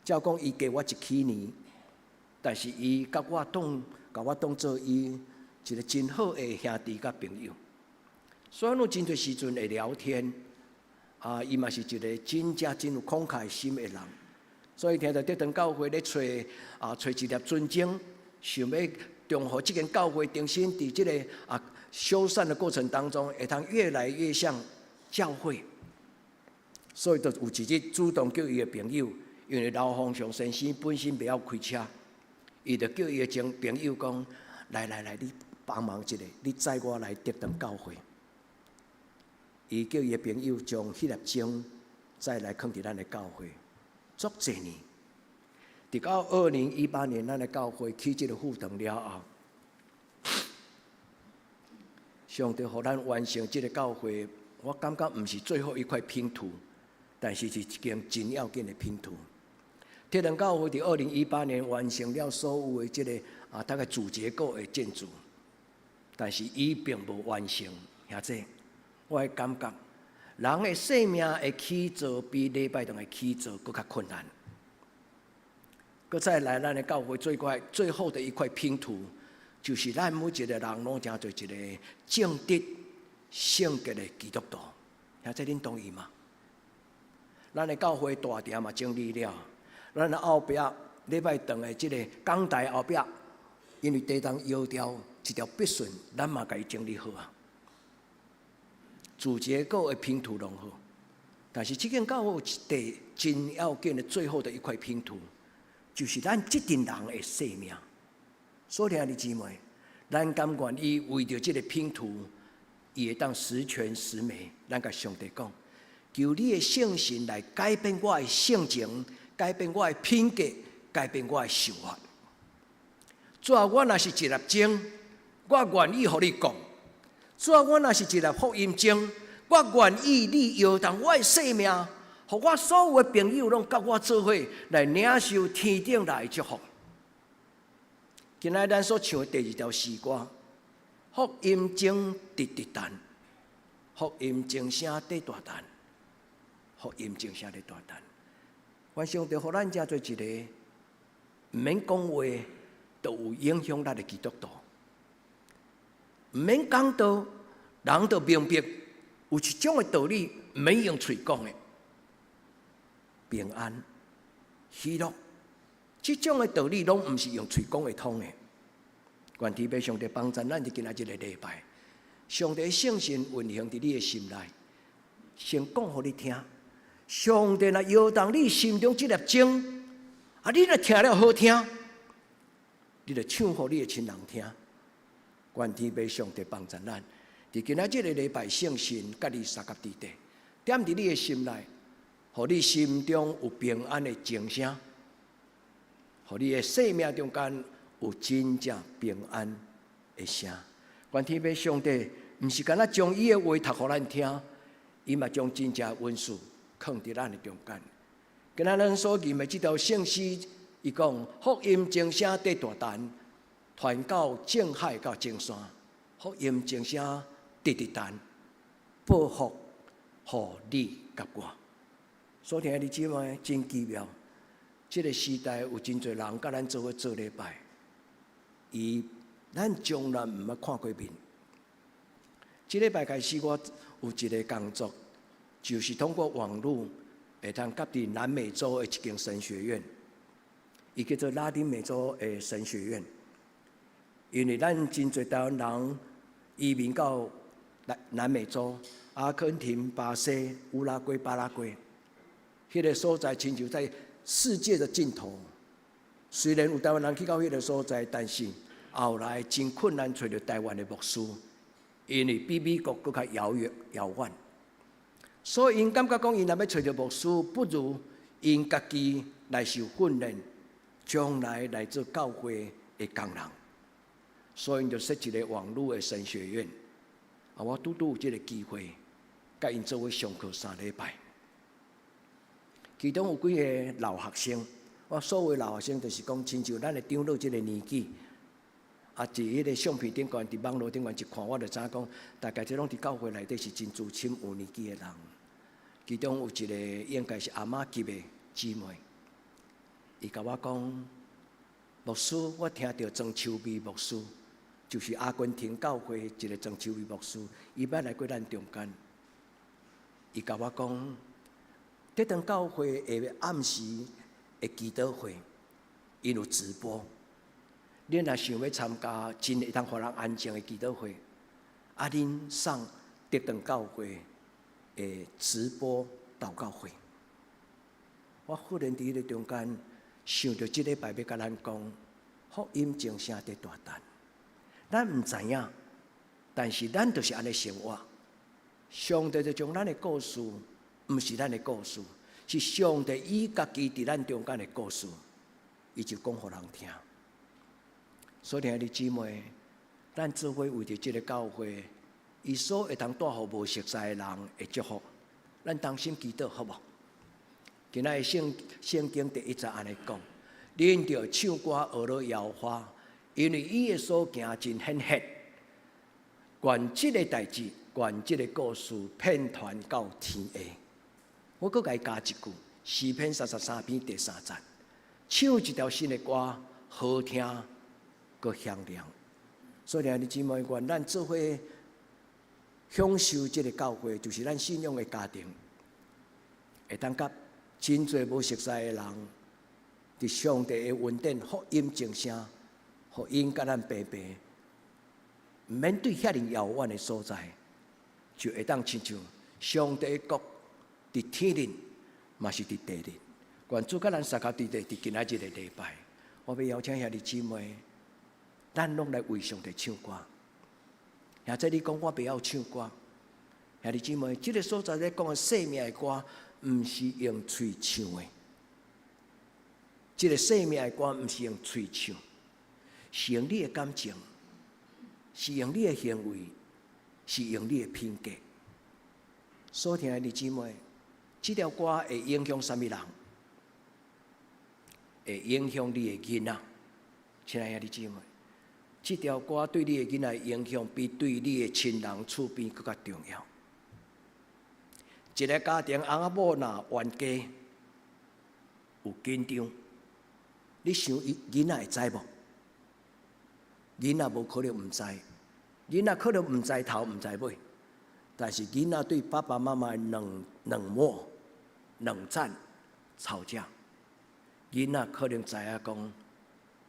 照讲伊加我1起年。但是伊甲我当做伊一个真好的兄弟甲朋友。所以，真侪时阵会聊天，伊嘛是一个真有慷慨心的人。所以听到德堂教会咧找一粒尊经，想要中和这间教会重新伫这个修缮的过程当中，会通越来越像教会。所以，就有一日主动叫伊的朋友，因为老方上先生本身袂晓开车，伊就叫伊的朋友讲：来，你帮忙一下，你载我来德堂教会。伊叫伊的朋友将迄粒经再来放伫咱的教会，足侪年。直到2018年，咱的教会起这个副堂了后，上帝互咱完成这个教会，我感觉毋是最后一块拼图，但是是一件真要紧的拼图。德堂教会伫2018年完成了所有的这个大概主结构的建筑，但是伊并无完成，兄弟。我会感觉，人的生命的起造比礼拜堂的起造更较困难。搁再来，咱的教会最后的一块拼图，就是咱每一个人拢正做一个正直、圣洁的基督徒。兄弟，恁同意吗？咱的教会大殿嘛整理了，咱的后壁礼拜堂的这个讲台后壁，因为地动摇掉一条笔顺，咱嘛甲伊整理好啊。主结构的拼图拢好，但是这间教会有一块真要紧的最后的一块拼图，就是咱这群人的生命。所以，兄弟姊妹，咱甘愿意为着这个拼图，伊会当十全十美。咱甲上帝讲，求你的圣神来改变我的性情，改变我的品格，改变我的想法。主啊，我若是一粒钟，我愿意予你讲。主啊，我若是一粒福音钟，我愿意你摇动我的生命，互我所有的朋友拢甲我做伙来领受天顶来的祝福。今仔咱所唱的第2条诗歌，福音钟直直弹，福音钟声在大弹，福音钟声在大弹。愿上帝互咱遮做一个毋免讲话，都有影响咱的基督徒。毋免讲道，人就明白有一种的道理，毋免用嘴讲的。平安、喜乐，这种的道理拢毋是用嘴讲会通的。愿天父上帝帮助咱伫今仔日个礼拜，上帝的圣神运行伫你的心内，先讲互你听。上帝若摇动你心中这粒钟，你若听了好听，你就唱互你的亲人听。愿天父上帝帮助咱，伫今仔日个礼拜，圣神甲你三甲伫地，点伫你的心内，互你心中有平安的钟声，互你的生命中间有真正平安的声。愿天父上帝毋是干那将伊的话读互咱听，伊嘛将真正温顺放伫咱的中间。今仔咱所念的这条圣诗，伊讲福音钟声在大弹。传到正海到正山，福音钟声直直弹，报福互你甲我。所以兄弟姊妹真奇妙，这个时代有真侪人甲咱做伙做礼拜，咱从来毋捌看过面。这礼拜开始，我有一个工作，就是通过网络会通甲伫南美洲的一间神学院，伊叫做拉丁美洲的神学院。因为咱真侪台湾人移民到南美洲、阿根廷、巴西、乌拉圭、巴拉圭，迄个所在亲像在世界的尽头。虽然有台湾人去到迄个所在，但是后来真困难找到台湾的牧师，因为比美国更较遥远。所以因感觉讲，因若要找到牧师，不如因家己来受训练，将来来做教会的工人。所以因就设一个网络的神学院，我拄有这个机会，甲因做伙上课3礼拜。其中有几个老学生，我所谓老学生，就是讲亲像咱的长老这个年纪，伫迄个相片顶悬、伫网络顶悬一看，我就知影讲，大概这拢伫教会内底是真资深有年纪的人。其中有一个应该是阿嬷级的姊妹，伊甲我讲，牧师，我听到庄秋美牧师，就是阿根廷教会一个庄秋美牧师，伊捌来过咱中间。伊甲我讲，这堂教会下暗时的祈祷会，因有直播。恁若想要参加真会当互人安静的祈祷会，啊，恁上这堂教会的直播祷告会。我忽然伫咧中间想到，即礼拜要甲咱讲，福音正声伫大胆。咱毋知影，但是咱就是安尼生活。上帝就将咱的故事，毋是咱的故事，是上帝伊家己伫咱中间的故事，伊就讲互人听。所以，亲爱的姊妹，咱做伙为着即个教会，伊所会当带互无熟悉的人的祝福，咱同心祈祷，好无？今仔日圣经第1节安尼讲：恁着唱歌学了摇花，因为伊的所行真显赫。愿即个代志，愿即个故事遍传到天下。我阁甲伊加一句：诗篇33篇第3节，唱一条新的歌，好听。个响亮，所以兄弟姊妹，愿咱做伙享受这个教会，就是咱信仰的家庭，会当甲真侪无熟悉的人，伫上帝的恩典、福音正声，互因甲咱平平，毋免对遐尼遥远的所在，就会当亲像上帝的国伫天灵，嘛是伫地灵。愿主甲咱三脚地伫今仔日的礼拜，我要邀请兄弟姊妹。咱拢来为上帝唱歌。现在你讲我不要唱歌，兄弟姊妹，这个所在咧讲的生命的歌，毋是用嘴唱的。这个生命的歌，毋是用嘴唱，是用你的感情，是用你的行为，是用你的品格。所以，兄弟姊妹，这条歌会影响什么人？会影响你的囡仔，亲爱的兄弟姊妹。这条歌对你的囡仔影响，比对你的亲人厝边更加重要。一个家庭翁仔某若冤家有紧张，你想囡仔会知无？囡仔无可能毋知，囡仔可能毋知头毋知尾，但是囡仔对爸爸妈妈冷漠、冷战、吵架，囡仔可能知影讲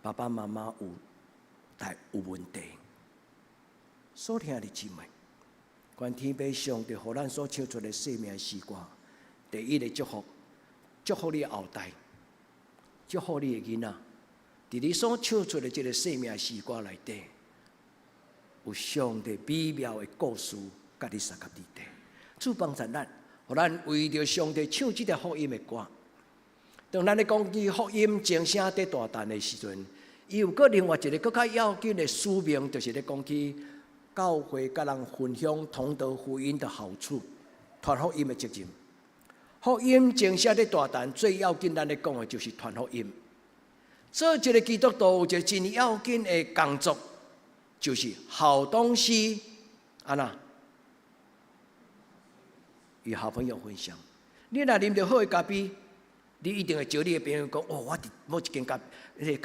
爸爸妈妈有问题，所以兄弟姊妹，愿天父上帝互咱所唱出的生命诗歌，第一个祝福，祝福你的后代，祝福你的囡仔，伫你所唱出的这个生命诗歌内底，有上帝美妙的故事，甲你三脚地底。主帮助咱，互咱为着上帝唱这条福音的歌。当咱咧讲起福音正声得大胆的时阵，伊有个另外一个更较要紧的使命，就是咧讲起教会甲人分享同道福音的好处，传福音的责任。福音正声得大胆，最要紧咱咧讲的就是传福音。做一个基督徒有一个真要紧的工作，就是好东西安那与好朋友分享。你若啉到好的咖啡，你一定会招你的朋友讲：哦，我伫某一间咖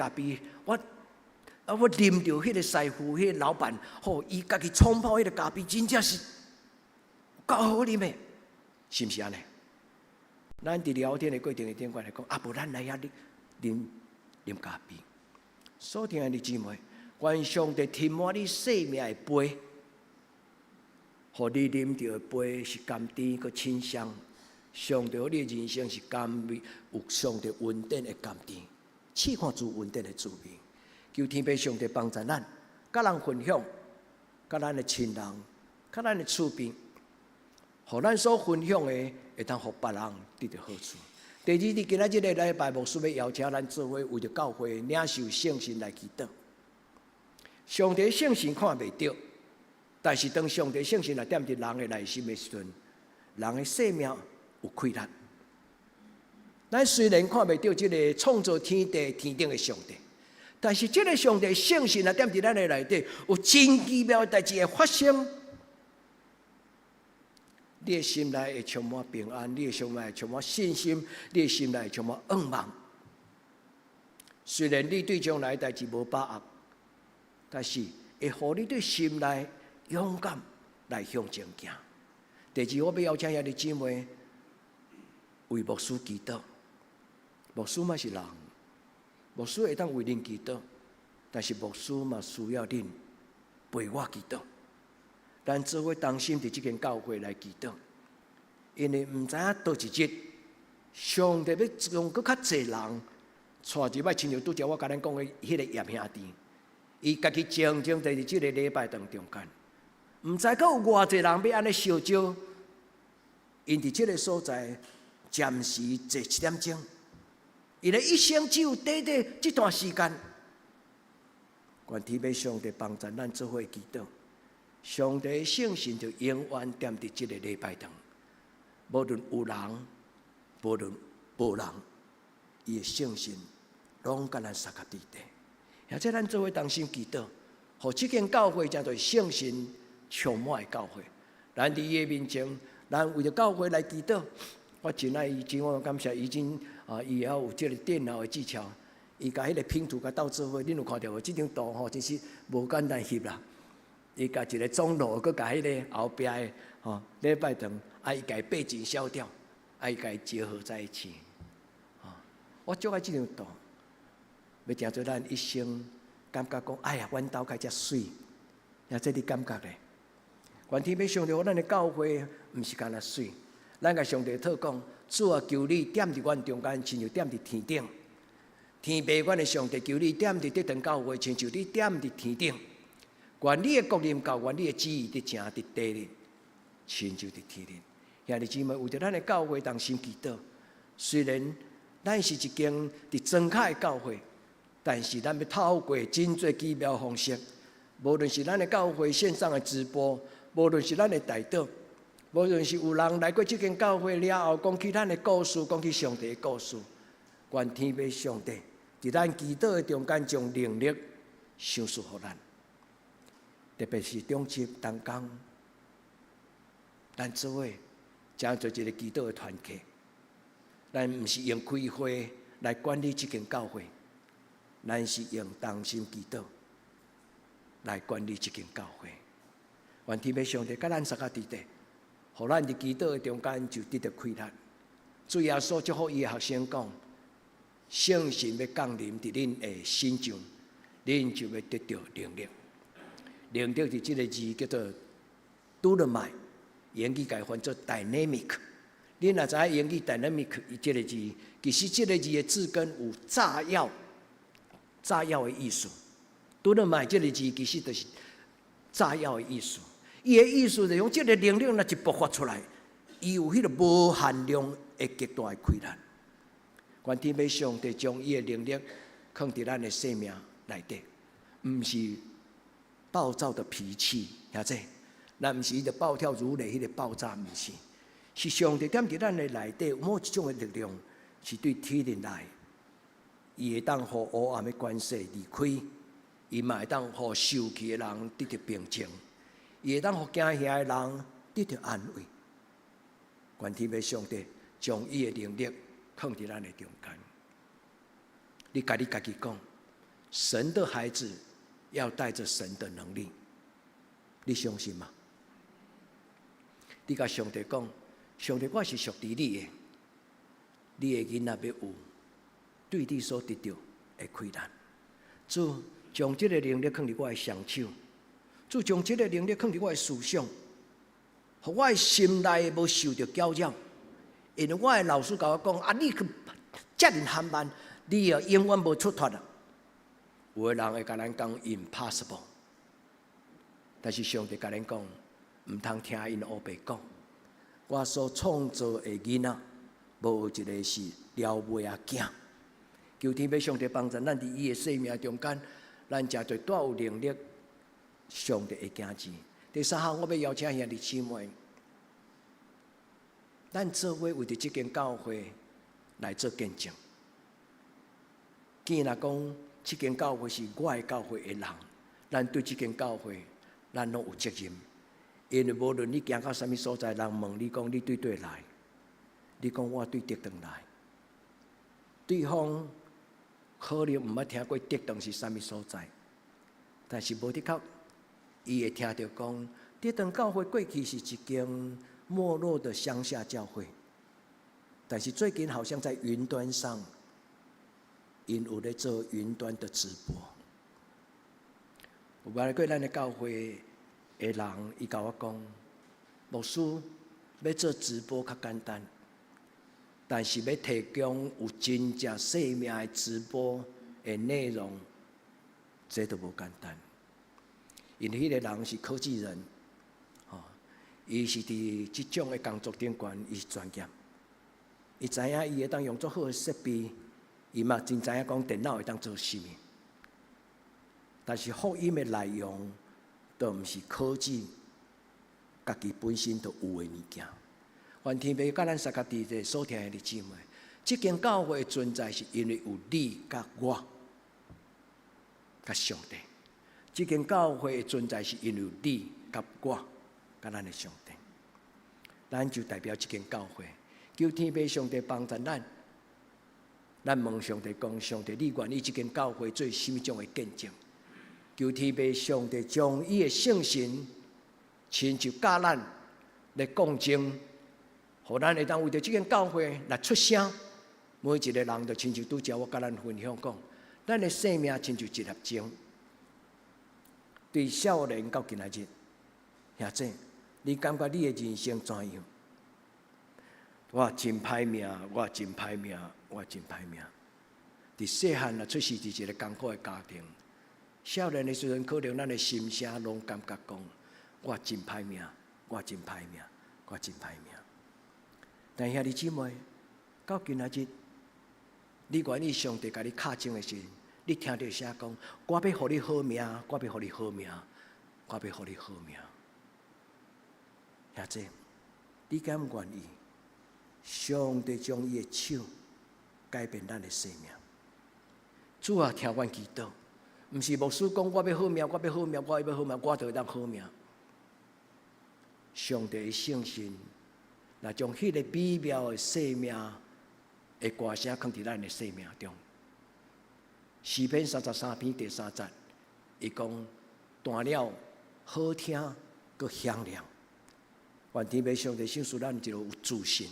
啡，我啉到迄个师傅、迄个老板，吼，伊家己冲泡迄个咖啡，真正是够好啉的，是毋是安尼？咱伫聊天的过程里顶，我来讲，啊，无咱来遐啉咖啡。所以，兄弟姊妹，愿上帝填满你生命的杯，互你啉到的杯是甘甜佮清香。上帝，你的人生是甘美，有上帝恩典的甘甜，试看主恩典的滋味。求天父上帝帮助咱，甲人分享，甲咱的亲人，甲咱的厝边，互咱所分享的会当互别人得到好处。第二，你今仔日的礼拜，牧师要邀请咱做伙为着教会领受圣神来祈祷。上帝圣神看袂到，但是当上帝圣神来踮伫人的内心的时阵，人的生命有亏难。咱虽然看袂到这个创造天地天顶的上帝，但是这个上帝圣神来踮伫咱的内底，有真奇妙的代志会发生。你的心内会充满平安，你的心内会充满信心，你的心内会充满盼望。虽然你对将来代志无把握，但是会互你对心内勇敢来向前行。第二，我要邀请兄弟姊妹为牧师祈祷。牧师嘛是人，牧师会当为恁祈祷，但是牧师嘛需要恁陪我祈祷。咱做伙同心伫即间教会来祈祷，因为毋知影倒一日，上帝要用搁较侪人带入来，亲像拄则我甲咱讲的迄个叶兄弟，伊家己静静在即个礼拜堂中间，毋知搁有偌侪人要安尼烧招，因伫即个所在暂时坐7点钟，因为一生只有短短这段时间，愿天父上帝帮助咱做伙祈祷。上帝的圣神就永远踮伫即个礼拜堂，无论有人，无论无人，伊的圣神拢甲咱撒甲伫地。而且咱做伙同心祈祷，互即间教会才对圣神充满的教会。咱伫伊的面前，咱为着教会来祈祷。我真爱伊，真我感谢伊，伊也有即个电脑的技巧，伊甲迄个拼图甲斗做伙。恁有看到无？即张图吼，真是无简单翕啦。伊甲一个钟楼，佮甲迄个后壁的礼拜堂，伊甲伊背景消掉，伊甲伊结合在一起。我足爱即张图，要诚做咱一生感觉讲，哎呀，阮兜较遮水，也这你感觉咧？愿天父上帝，咱的教会毋是干那水，咱甲上帝讨讲，主啊，求你踮伫阮中间，亲像踮伫天顶。天父，阮的上帝，求你踮伫这堂教会，亲像你踮伫天顶。愿你的国临到，愿你的旨意伫正伫地里，亲像伫天里。兄弟姊妹，为着咱的教会同心祈祷。虽然咱是一间伫庄卡的教会，但是咱要透过真侪奇妙方式，无论是咱的教会线上的直播，无论是咱的代祷，无论是有人来过这间教会了后，讲起咱的故事，讲起上帝的故事，愿天父上帝伫咱祈祷的中间，将能力赏赐予咱。特别是中职同工，咱做伙诚做一个祈祷的团契。咱毋是用开会来管理这间教会，咱是用同心祈祷来管理这间教会。愿天父上帝甲咱撒甲伫地，互咱伫祈祷的中间就得到开力。主耶稣祝福伊的学生讲：圣神要降临伫恁的心上，恁就要得到能力。能力的这个字叫做 dynamite， 英语改翻做 dynamic。恁若知影英语 dynamic 这个字，其实这个字的字根有炸药的意思。dynamite 这个字其实就是炸药的意思。伊的意思是用这个能力若一爆发出来，伊有迄个无限量的极大的开力。愿天父上帝将伊的能力放伫咱的生命内底，毋是暴躁的脾气，晓得？咱毋是迄个暴跳如雷，迄个爆炸，毋是。是上帝踮伫咱的内底有某一种的力量，是对体人来，伊会当互黑暗的关系离开，伊嘛会当互受气的人得到平静，伊会当互惊吓的人得到安慰。愿天父上帝将伊的能力放伫咱的中间。你家己讲，神的孩子要带着神的能力，你相信吗？你甲上帝讲，上帝我是属于你的，你的囡仔要有对你所得到的开力。主将这个能力放伫我的双手，主将这个能力放伫我的思想，互我的心内无受到搅扰。因为我的老师甲我讲，啊，你去遮尔含慢，你永远无出脱啦。有的人会甲咱讲 impossible， 但是上帝甲咱讲，毋通听因黑白讲。我所创造的囡仔，无一个是撩妹仔囝。求天父上帝帮助咱伫伊的生命中间，咱诚侪大有能力，上帝会惊钱。第三项，我要邀请兄弟姊妹，咱做伙为着这间教会来做见证。既然讲这间教会是我的教会的人，咱对这间教会，咱拢有责任。因为无论你行到什么所在，人问你讲你对对来，你讲我对对等来，对方可能毋捌听过德堂是啥物所在，但是无的确，伊会听到讲，德堂教会过去是一间没落的乡下教会，但是最近好像在云端上，因有咧做云端的直播。有捌过咱的教会的人，伊甲我讲，牧师要做直播较简单。但是要提供有真正生命的直播的内容，这都无简单。因迄个人是科技人，伊是伫即种的工作顶悬，伊是专业。伊知影伊会当用足好的设备，伊嘛真知影讲电脑会当做啥物。但是福音的内容，都毋是科技家己本身就有的物件。愿天父甲咱三家弟弟所听的姊妹，这间教会的存在是因为有你甲我，甲上帝。这间教会的存在是因为有你甲我，甲咱的上帝。咱就代表这间教会，求天父上帝帮助咱。咱问上帝讲，上帝，你愿意这间教会做什么种的见证？求天父上帝将伊的圣神亲自教咱来讲证。互咱会当为着这间教会来出声，每一个人就亲像拄则我甲咱分享讲，咱的生命亲像一粒钟，对少年到今仔日，兄弟，你感觉你的人生怎样？我真歹命，我真歹命，我真歹命。伫细汉啊，出世伫一个艰苦的家庭，少年的时阵，可能咱的心声拢感觉讲，我真歹命，我真歹命，我真歹命。但兄弟姊妹，到今仔日，你愿意上帝甲你敲钟的时候，你听到啥讲？我要互你好命，我要互你好命，我要互你好命。兄弟，你敢愿意？上帝将伊的手改变咱的生命。主啊，听阮祈祷，毋是牧师讲我要好命，我要好命，我要好命，我就会当好命。上帝的圣神。那将迄个美妙的生命的歌声放伫咱的生命中。诗篇33篇第3节，伊讲断了好听，阁响亮。愿天父上帝赏赐咱一个有自信，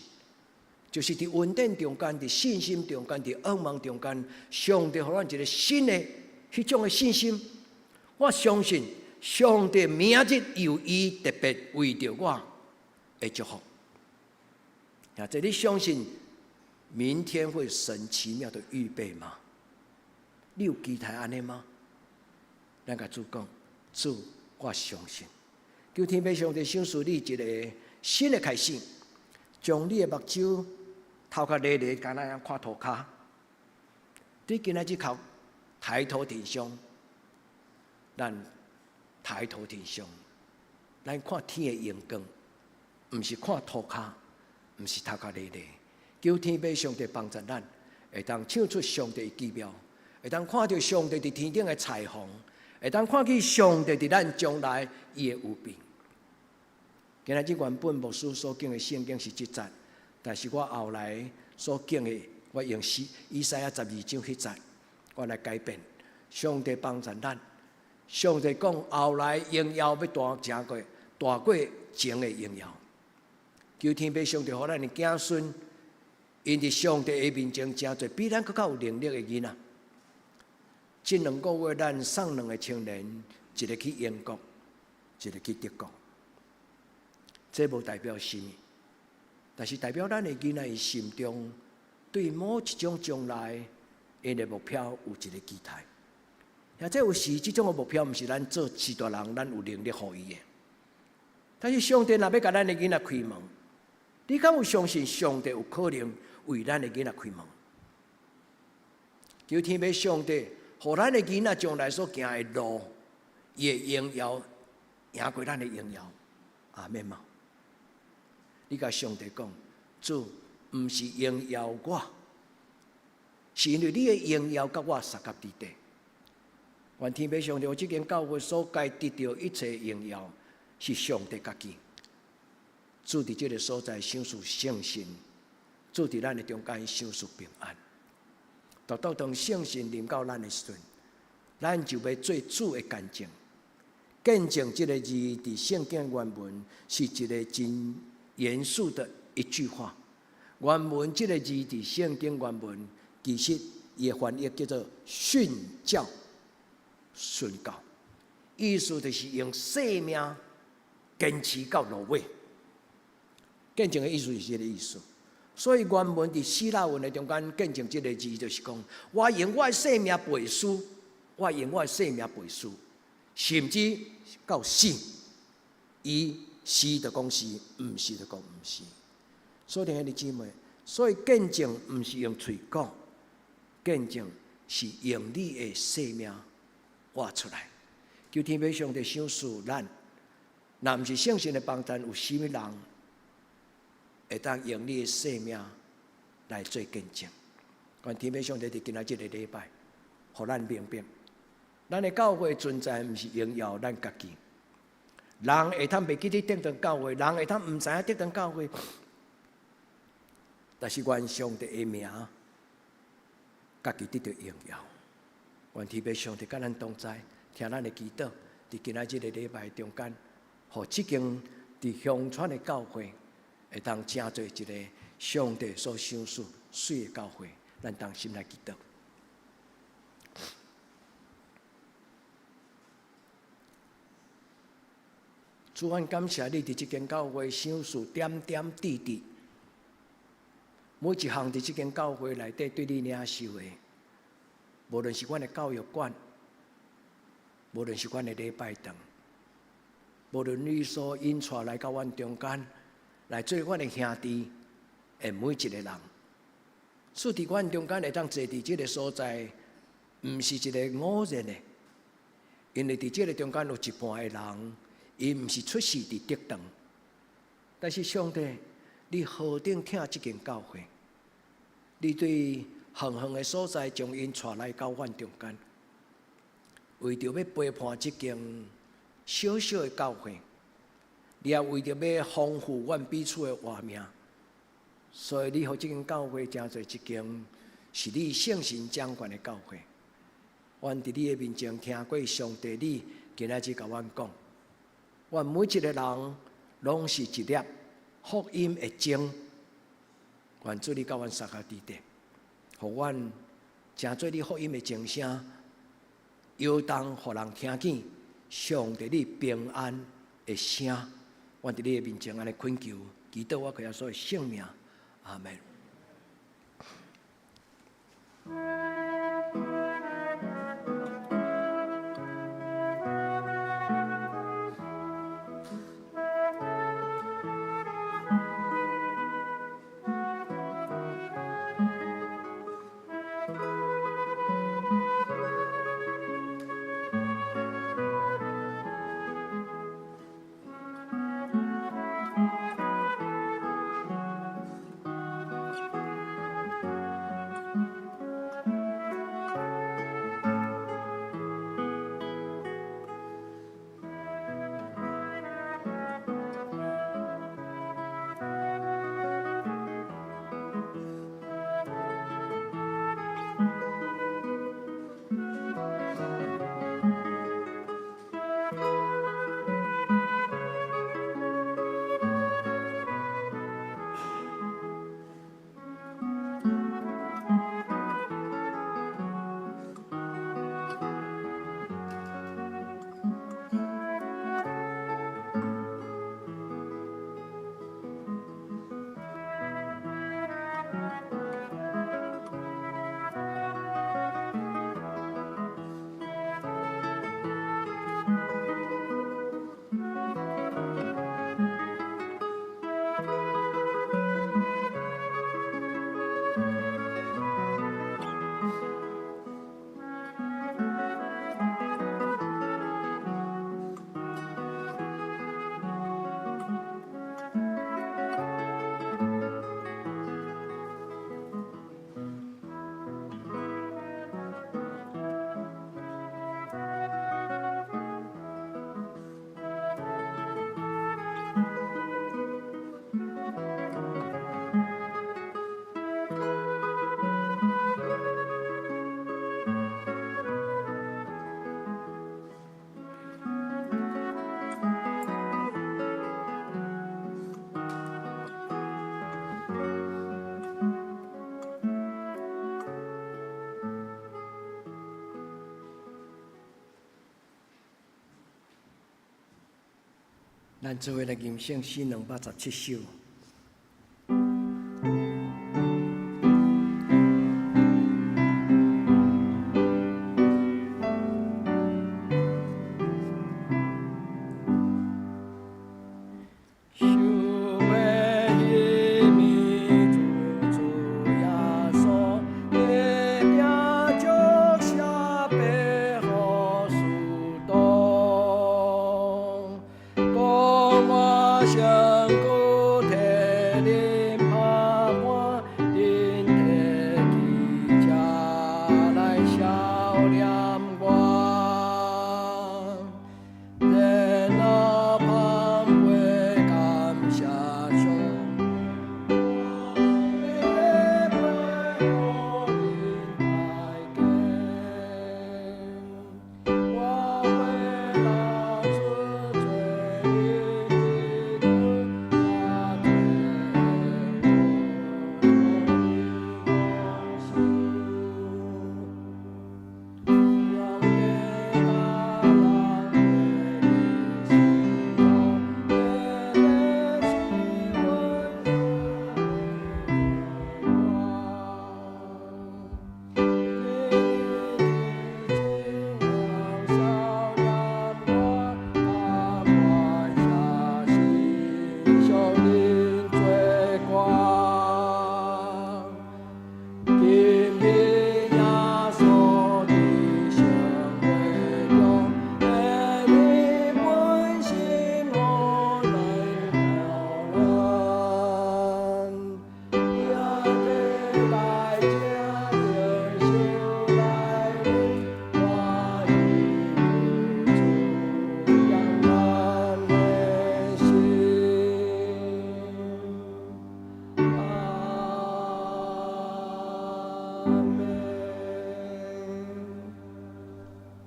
就是伫稳定中间，伫信心中间，伫仰望中间，上帝互咱一个新的迄种的信心。我相信上帝明日有伊特别为着我的祝福。这你相信明天会神奇妙的预备吗？你有期待安尼吗？咱甲主讲，主，我相信。求天父上帝赏赐你一个新的开始，将你的目睭透较热热，敢若样看涂骹。你今仔日靠抬头挺胸，咱抬头挺胸，咱看天的阳光，毋是看涂骹。毋是头壳热热，求天父上帝帮助咱，会当唱出上帝的奇妙，会当看到上帝伫天顶的彩虹，会当看见上帝伫咱将来伊的有病。今仔日原本牧师所讲的圣经是7节，但是我后来所讲的，我用以赛亚12章迄节，我来改变。上帝帮助咱，上帝讲后来荣耀要大过前的荣耀。求天父上帝，互咱的子孙，因伫上帝的面前真侪比咱更较有能力的囡仔。这2个月，咱送2个青年，一个去英国，一个去德国。这无代表什么，但是代表咱的囡仔伊心中对某一种将来因的目标有一个期待。也这有时这种的目标，毋是咱做士大人，咱有能力互伊的。但是上帝若要甲咱的囡仔开门，你敢有相信上帝有可能为咱的囡仔开门？求天父上帝，互咱的囡仔将来所行的路，伊的荣耀赢过咱的荣耀。阿免嘛？你甲上帝讲，主，毋是荣耀我，是因为你的荣耀甲我三甲伫地。愿天父上帝，这间教会所该得到一切荣耀，是上帝家己。主伫这个所在，享受圣神；主伫咱的中间，享受平安。达到当圣神临到咱的时阵，咱就要做主的见证。见证这个字伫圣经原文是一个真严肃的一句话。原文这个字伫圣经原文其实伊的翻译叫做训教、宣告，意思就是用生命坚持到落尾。见证的意思是这个意思。所以原文伫希腊文的中间，见证这个字就是讲，我用我的生命背书，我用我的生命背书，甚至到死，伊是就讲是，毋是就讲毋是。所以兄弟姊妹，所以见证毋是用嘴讲，见证是用你的生命活出来。求天父上帝赏赐咱，若毋是圣神的帮助，有啥物人会当用你的生命来做见证？愿天父上帝伫今仔日个礼拜，互咱明白，咱的教会存在毋是荣耀咱家己。人会通袂记得得到教会，人会通毋知影得到教会，但是愿上帝的名，家己得到荣耀。愿天父上帝甲咱同在，听咱的祈祷，伫今仔日个礼拜中间，互即间伫乡村的教会，会当成做一个上帝所赏赐水的教会。咱同心来祈祷。主，阮感谢你伫即间教会赏赐点点滴滴，每一项伫即间教会内底对你领受的，无论是阮的教育馆，无论是阮的礼拜堂，无论你所引带来到阮中间，来做阮的兄弟的每一个人，所以伫阮中间会当坐伫即个所在，毋是一个偶然的，因为伫即个中间有一半的人。伊毋是出世伫德堂，但是上帝，你何等疼即间教会？你对远远的所在将因带来到阮中间，为着要陪伴即间小小的教会，你也为着要丰富阮彼此的活命，所以你互即间教会成做一间是你圣神掌管的教会。阮伫你的面前听过上帝，你今仔日甲阮讲。阮每一个人拢是一粒福音的种，愿主你甲阮撒下地地，互阮成做你福音的钟声，摇动互人听见上帝你平安的声。阮伫你的面前安尼恳求，祈祷我耶稣的圣名，阿门。咱做伙来吟诵诗217首。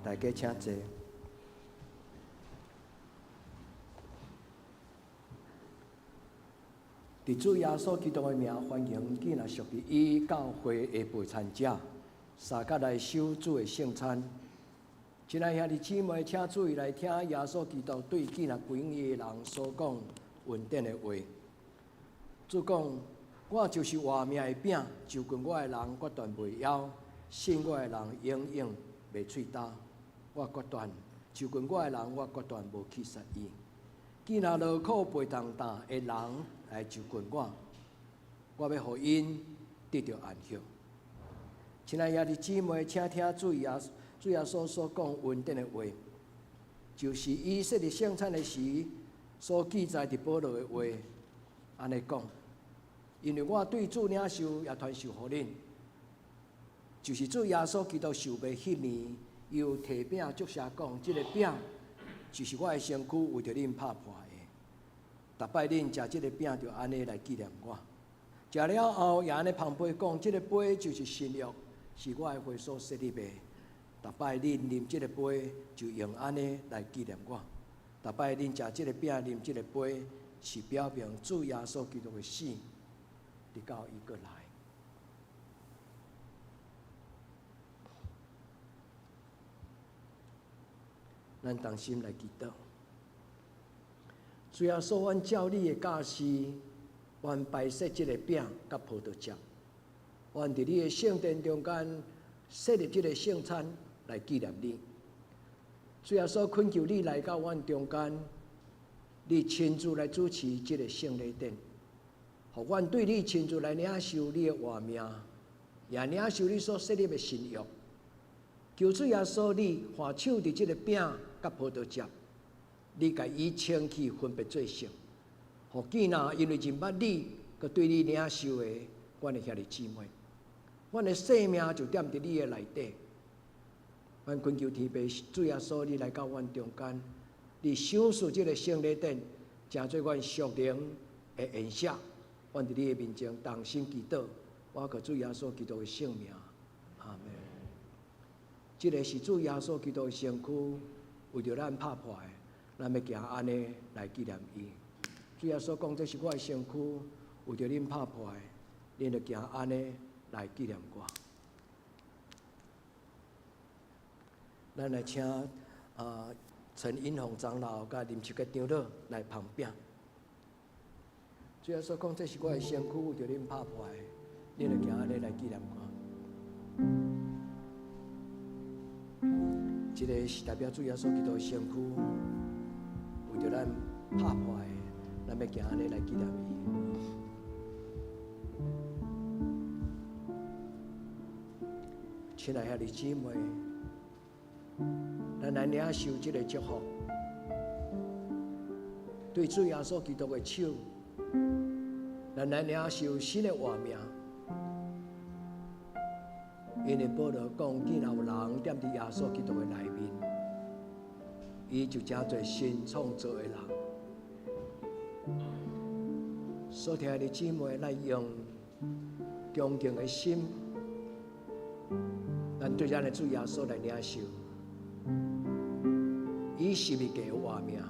大家请坐。伫主耶稣基督的名，欢迎今仔属于伊教会的陪参者，三甲来守主的圣餐。亲爱兄弟姊妹，请注意来听耶稣基督对今仔归义的人所讲稳定的话。主讲：我就是活命的饼，就近我的人决断袂枵，信我的人永远袂喙焦。我决断，就近我的人，我决断无去杀伊。既然劳苦背重担的人来就近我，我要互因得到安息。亲爱兄弟姊妹，请听主耶稣所讲稳定的话，就是以色列圣餐的时所记载伫保罗的话，安尼讲。因为我对主领受也传授互恁，就是主耶稣基督受病迄年。又提饼祝谢讲，即个饼就是我的身躯，为着恁拍破的。逐摆恁食即个饼，就安尼来纪念我。食了后，也安尼旁杯讲，即个杯就是新约，是我的血所设立的。逐摆恁啉即个杯，就用安尼来纪念我。逐摆恁食即个饼，啉即个杯，是表明主耶稣基督的死，直到伊过来。咱同心来祈祷。主耶稣，阮照你的教示，阮摆设即个饼甲葡萄汁，阮伫你的圣殿中间设立即个圣餐来纪念你。主耶稣，恳求你来到阮中间，你亲自来主持即个圣礼典，互阮对你亲自来领受你的活命，也领受你所设立的新约。求主耶稣，你换手伫即个饼甲葡萄汁，你甲伊清去分别做圣，互见那因为认捌你，佮对你领受的，阮的兄弟姊妹，阮的生命就踮伫你的内底。阮恳求天父主耶稣，你来到阮中间，你赏赐即个圣礼典，成做阮属灵的恩赦。阮伫你的面前同心祈祷，我靠主耶稣基督的圣名，阿门。即个是主耶稣基督的身躯，为着咱拍破的，咱要行安尼来纪念伊。主耶稣讲，这是我的身躯，为着恁拍破的，恁就行安尼来纪念我。咱来请陈英宏长老甲林七个长老来旁边。主要说讲，这是我的身躯，为着恁拍破的，恁就行安尼来纪念我。这个是代表主耶稣基督的身躯，为着咱拍破的，咱要行安尼来纪念伊。亲爱的兄弟姊妹，咱来领受这个祝福，对主耶稣基督的手，咱来领受新的活命。因为保罗讲，既然有人踮伫耶稣基督的内面，伊就真做新创造的人。所听的姊妹，咱用恭敬的心，咱对咱的主耶稣来领受，伊是咪给活命？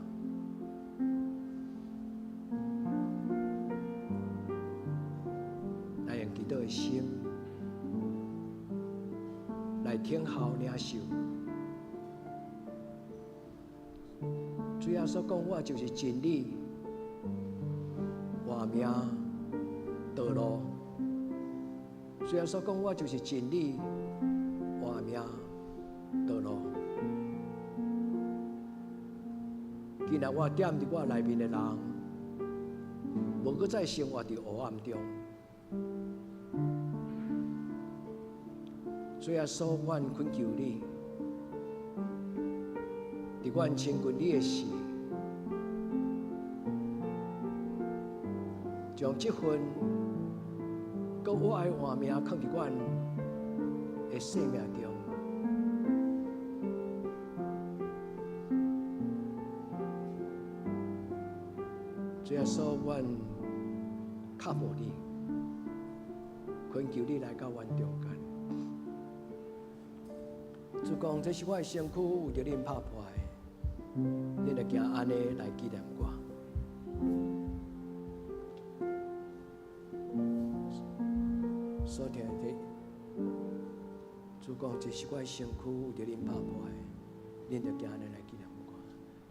咱用基督的心来听候领受。主耶稣讲，我就是真理、活命、道路。主耶稣讲，我就是真理、活命、道路。既然我踮伫我内面的人，无搁再生活伫黑暗中。主耶稣，阮恳求你，伫阮亲近你的时，将这份搁我爱活命放伫阮的生命中。主耶稣，阮靠无你，恳求你来到阮中间。主讲，这是我的身躯，为着恁拍破的，恁就行安尼来纪念我。所听的，主讲，这是我的身躯，为着恁拍破的，恁就行安尼来纪念我。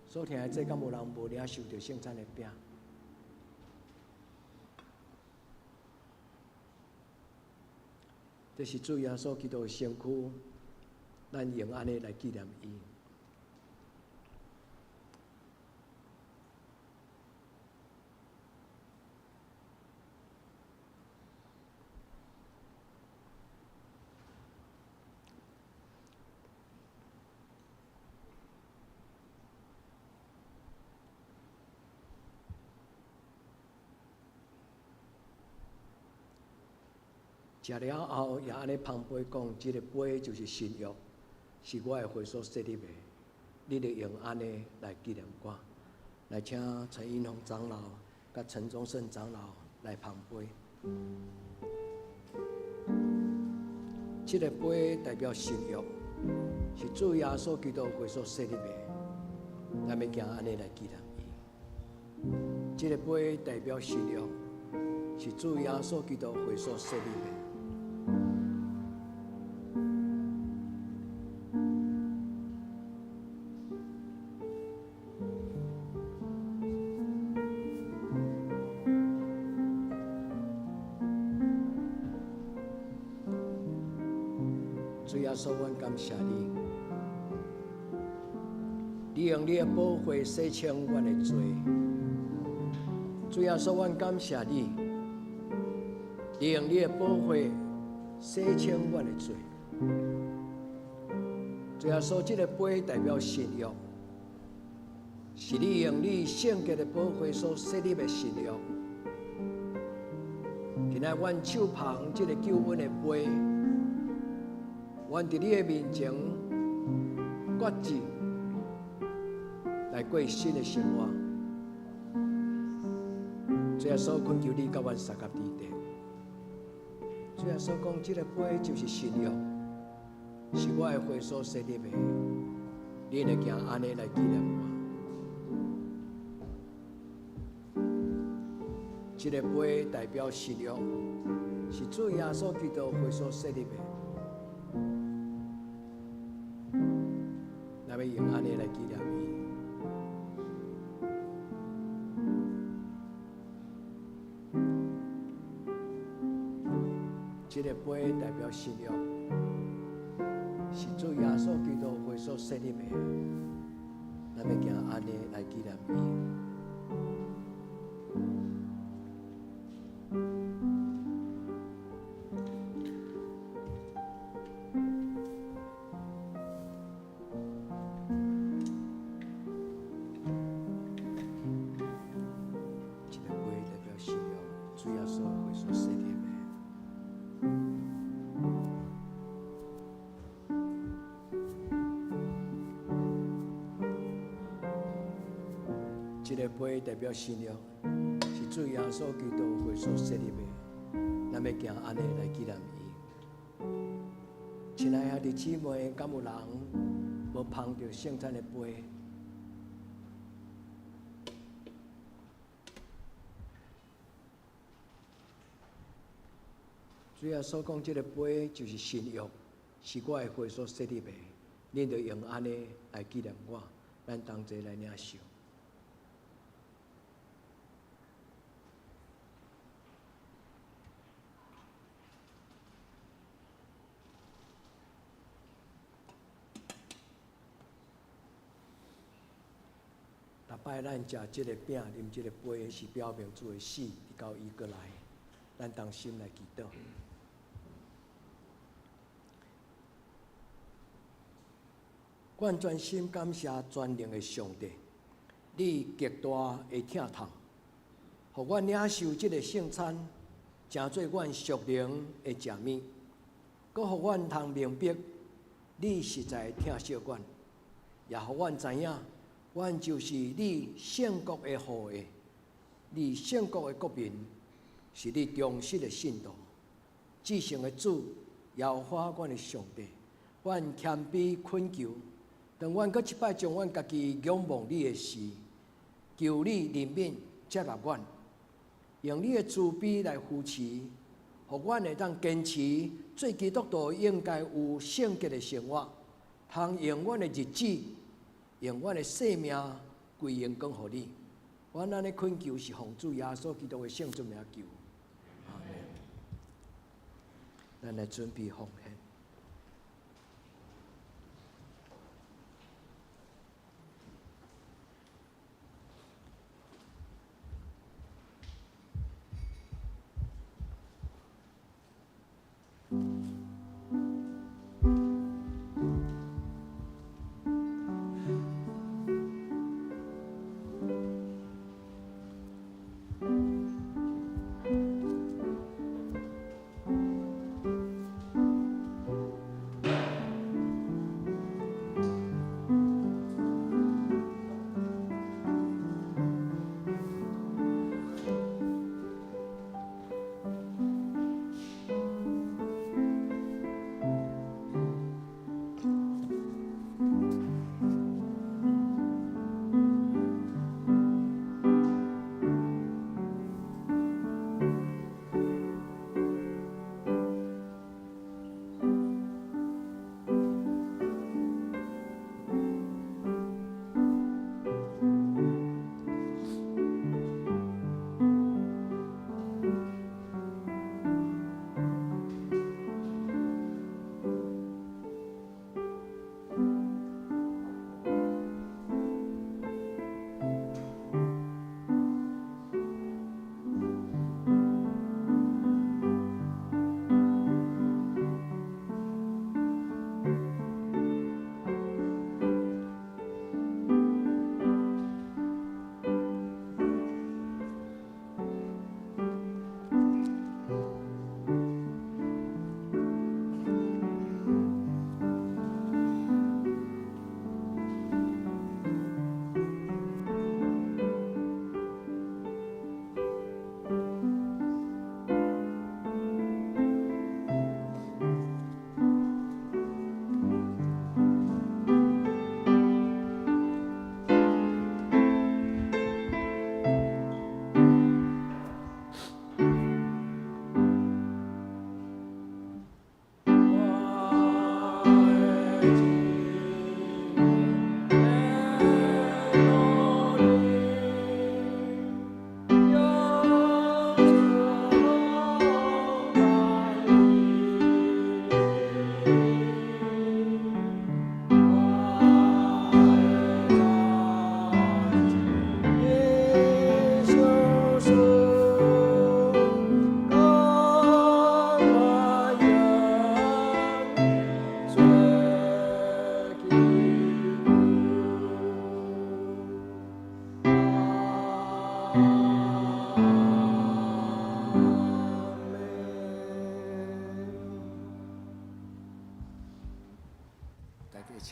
所听的，这敢有人无领受着圣餐的饼？这是主耶稣基督的身躯。咱用安尼来纪念伊。食了后，也安尼旁杯讲，这个杯就是新约。是我的会所设立的，你得用安尼来纪念我。来请陈英宏长老、甲陈忠胜长老来旁杯。这个杯代表新约，是主耶稣基督会所设立的，咱要行安尼来纪念伊。这个杯代表新约，是主耶稣基督会所设立的。主耶稣，阮感谢你，你用你的宝血洗清阮的罪。主耶稣，阮感谢你，你用你的宝血洗清阮的罪。主耶稣，这个杯代表新约，是你用你圣洁的宝血所设立的新约。今仔阮手旁这个救恩的杯。阮伫你的面前决志，来过新的生活。主耶稣恳求你甲阮三甲之地。主耶稣讲，这个杯就是新约，是我的会所设立的，你会行安尼来纪念我。这个杯代表新约，是主耶稣基督会所设立的。咱要用安尼来纪念伊。这个杯代表信仰，是主耶稣基督为所设立的。咱要行安尼来纪念伊。这个杯代表信仰，是主耶稣基督为所设立的。咱要行安尼来纪念伊。亲爱的姊妹，敢有人无捧着圣餐的杯？主耶稣讲，这个杯就是新约，是我的会所设立的。恁着用安尼来纪念我，咱同齐来领受。逐摆咱食即个饼、啉即个杯，是表明主的死，直到伊过来，咱同心来祈祷。阮全心感谢全能的上帝，你极大的疼痛，互阮领受即个圣餐，成做阮属灵的食物，搁互阮通明白，你实在疼惜阮，也互阮知影，阮就是你圣国的后裔，你圣国的国民，是你忠实的信徒，至圣的主，摇花阮的上帝，阮谦卑恳求。当阮搁一摆将阮家己仰望你的时，求你怜悯接纳阮，用你的慈悲来扶持，互阮会当坚持做基督徒应该有圣洁的生活，通用阮的日子，用阮的生命归荣光互你。阮安尼恳求是奉主耶稣基督的圣尊名求，阿门。咱来准备奉献。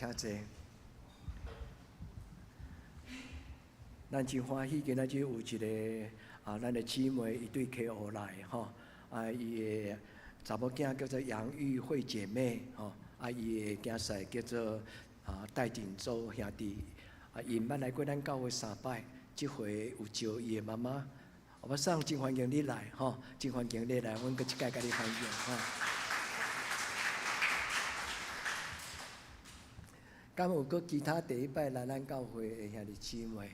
请坐。咱真欢喜，今仔日有一个咱的姊妹伊对溪湖来吼，伊的查某囝叫做杨玉慧姐妹吼，伊的囝婿叫做戴锦洲兄弟，因捌来过咱教会3摆，即回有招伊的妈妈，我送真欢迎你来吼，真欢迎你来，阮搁一届甲你欢迎吼。敢有搁其他第一摆来咱教会的兄弟姊妹？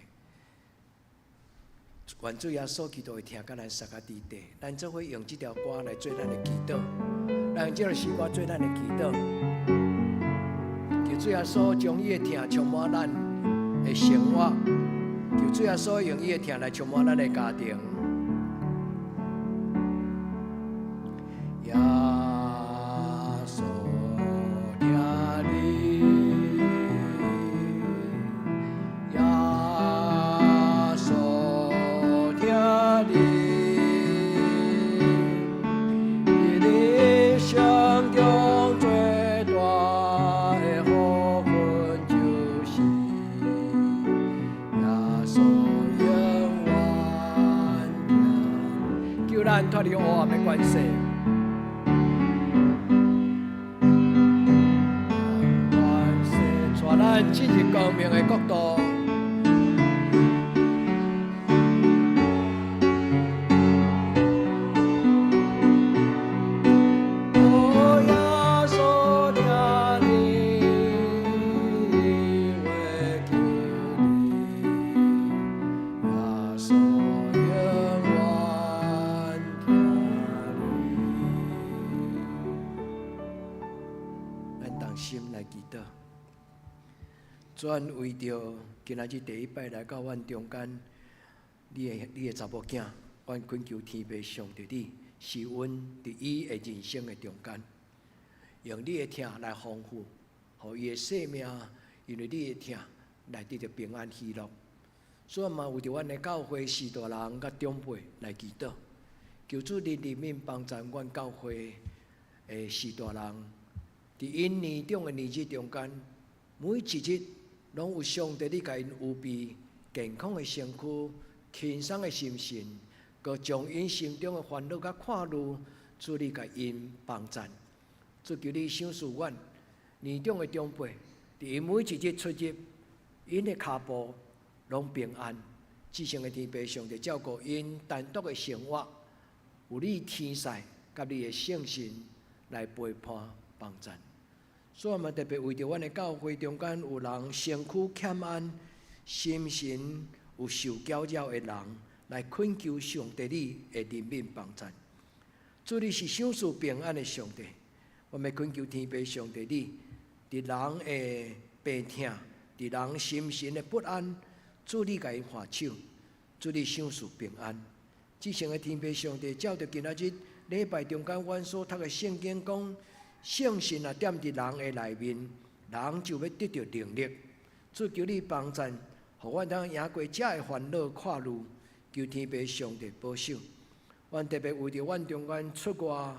愿主耶稣基督会听甲咱撒个伫地，咱做伙用这条歌来做咱的祈祷，咱用这条诗歌做咱的祈祷。求主耶稣将伊的听充满咱的生活，求主耶稣用伊的听来充满咱的家庭。耶稣听你，耶稣。咱脱离黑暗的关系，带咱进入光明的国度。转为着今仔日第一摆来到阮中间，你的查某囝，阮恳求天父上帝你，是阮伫伊的人生的中间，用你的听来丰富，互伊的生命，因为你的听来得到平安喜乐。所以嘛，为着阮的教会士大人甲长辈来祈祷，求主你怜悯帮助阮教会的士大人，伫因年长的日子中间，每一日。拢有上帝你甲因有备健康的身躯、轻松的心神，佮将因心中的烦恼甲看虑，主你甲因帮助。主求你赏赐阮年长的长辈，伫因每一日出入，因的脚步拢平安。至圣的天父上帝照顾因单独的生活，有你天使甲你的圣神来陪伴帮助。所以嘛，特别为着阮的教会中间有人身躯欠安、心神有受搅扰的人，来恳求上帝你的怜悯帮助。主你是赏赐平安的上帝，我们恳求天父上帝你，伫人的病痛、伫人心神的不安，主你甲因化手，主你赏赐平安。至圣的天父上帝，照着今仔日礼拜中间阮所读的圣经讲。圣神啊，踮伫人的内面，人就要得到能力。主求你帮助，互阮当赢过遮的烦恼看虑，求天父上帝保守。阮特别为着阮中间出外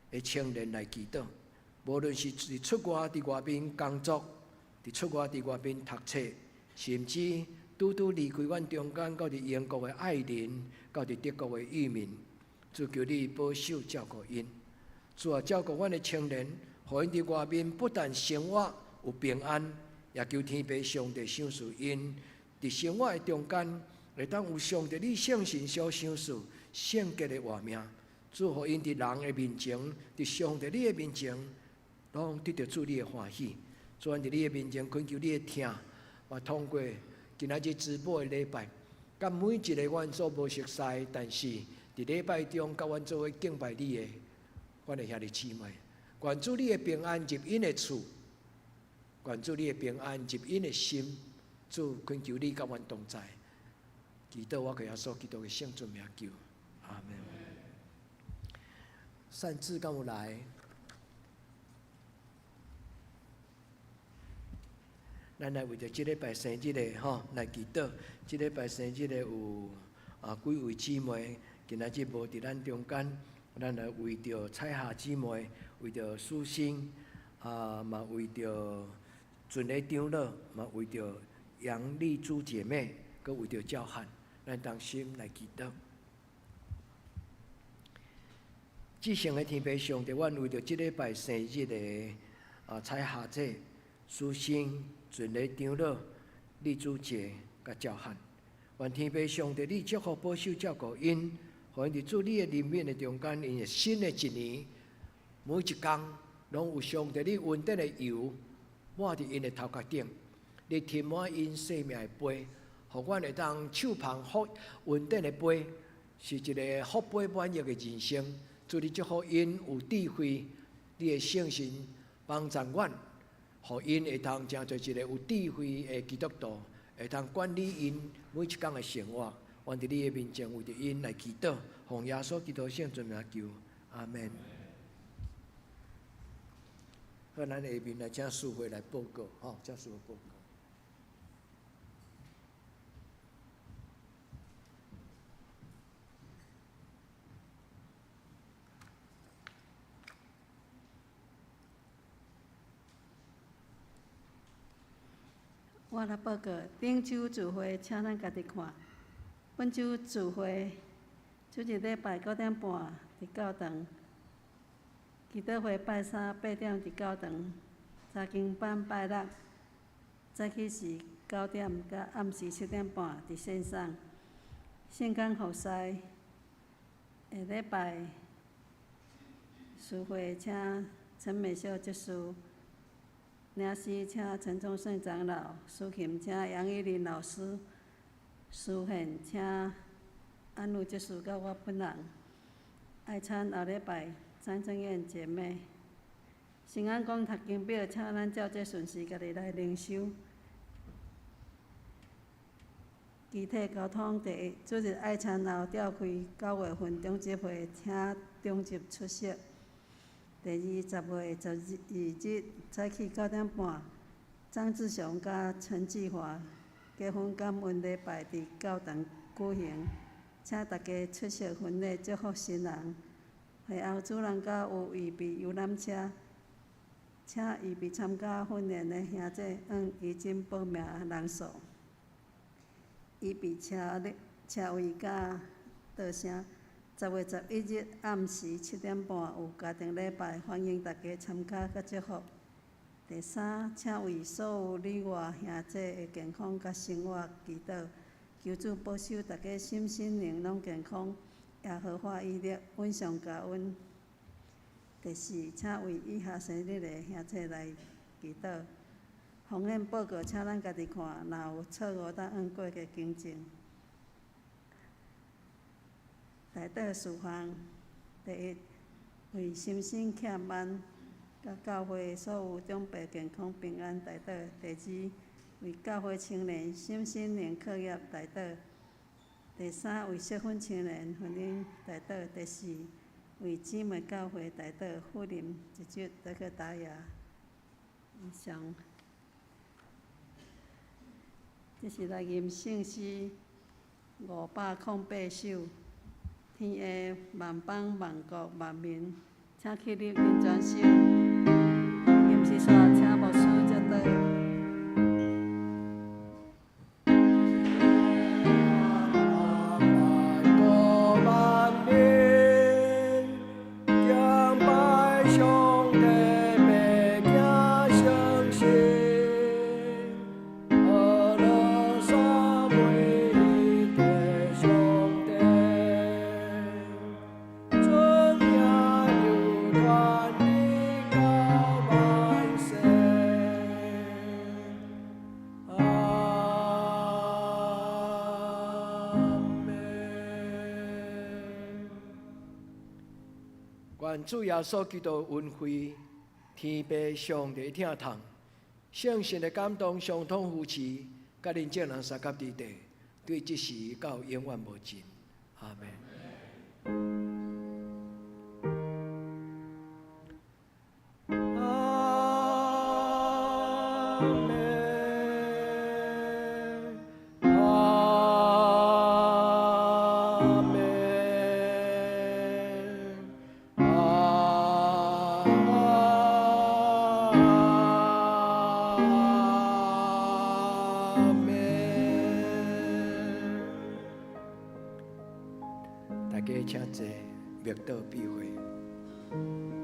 的青年来祈祷，无论是伫出外伫外面工作，伫出外伫外面读册，甚至拄离开阮中间，到伫英国的爱人，到伫德国的移民，主求你保守照顾因。主啊，照顾阮的青年，互因伫外面不但生活有平安，也求天父上帝赏赐因伫生活的中间，会当有上帝你圣神所赏赐圣洁的活命。主，互因伫人的面前，伫上帝你的面前，拢得到主你的欢喜。主，阮伫你的面前恳求你的听，我通过今仔日直播的礼拜，甲每一个阮所无熟悉，但是伫礼拜中甲阮做伙敬拜你的。阮的兄弟姊妹，愿主你的平安入因的厝，愿主你的平安入因的心。主恳求你甲阮同在，祈祷我给耶稣基督的圣尊名求，阿门。善知敢有来？咱来为着即礼拜生日的吼来祈祷。即礼拜生日的有几位姊妹，今仔日无伫咱中间。咱来为着彩霞姊妹，为着苏欣，嘛为着准礼长老，嘛为着杨丽珠姐妹，佮为着教汉，咱同心来祈祷。至圣的天父上帝，阮为着即礼拜生日的彩霞姐、苏生、准礼长老、丽珠姐佮教汉，愿天父上帝，你祝福保守照顾因，互因伫主你的人面的中间，因的新的一年，每一天拢有上帝你稳定的油抹伫因的头壳顶，你填满因生命的杯，互阮会当手捧福稳定的杯，是一个福杯满溢的人生。主你祝福因有智慧，你的圣神帮助阮，互因会当成做一个有智慧的基督徒，会当管理因每一天的生活。愿伫你的面前为着因来祈祷，奉耶稣基督圣尊名求，阿门。好，咱下面来请师会来报告，请师会报告。我来报告顶周聚会，请咱家己看。本周聚会，主日礼拜9点半伫教堂，祈祷会拜3 8点伫教堂，查经班拜6，早起是9点，甲暗时7点半伫线上。圣光服侍，下礼拜聚会请陈美秀结束。领诗请陈忠胜长老，司琴请杨依林老师，司献请安如结束甲我本人。爱餐后礼拜张正燕姐妹。圣安宫读经表，请咱照这顺序家己来灵修。集体交通第一，主日爱餐后召开9月份中集会，请中集出席。第二10月12日早起9点半，张志雄甲陈志华结婚感恩礼拜伫教堂举行，请大家出席婚礼，祝福新人。会后主人家有预备游览车，请预备参加训练的兄弟按依今报名人数。预备车位甲道声。10月11日暗时7点半有家庭礼拜，欢迎大家参加甲祝福。第三，请为所有里外兄弟的健康甲生活祈祷，求主保守大家心身灵拢健康，耶和华伊力稳上加恩。第四，请为以下生日的兄弟来祈祷。奉献报告，请咱家己看，若有错误，当按过个更正。大道事项，第一，为心身欠万，甲教会所有长辈健康平安大道；第二，为教会青年心身灵课业大道；第三，为适婚青年婚姻大道；第四，为姊妹教会大道复临一节得去打牙。以上，这是来吟圣诗508首。天下万邦万国万民，请起立吟全首。吟诗煞，请牧师接导。愿主耶稣基督恩惠，天父上帝听痛，圣神的感动相通扶持，甲恁众人三甲伫地，对即时到永远无尽。阿门。祷避讳。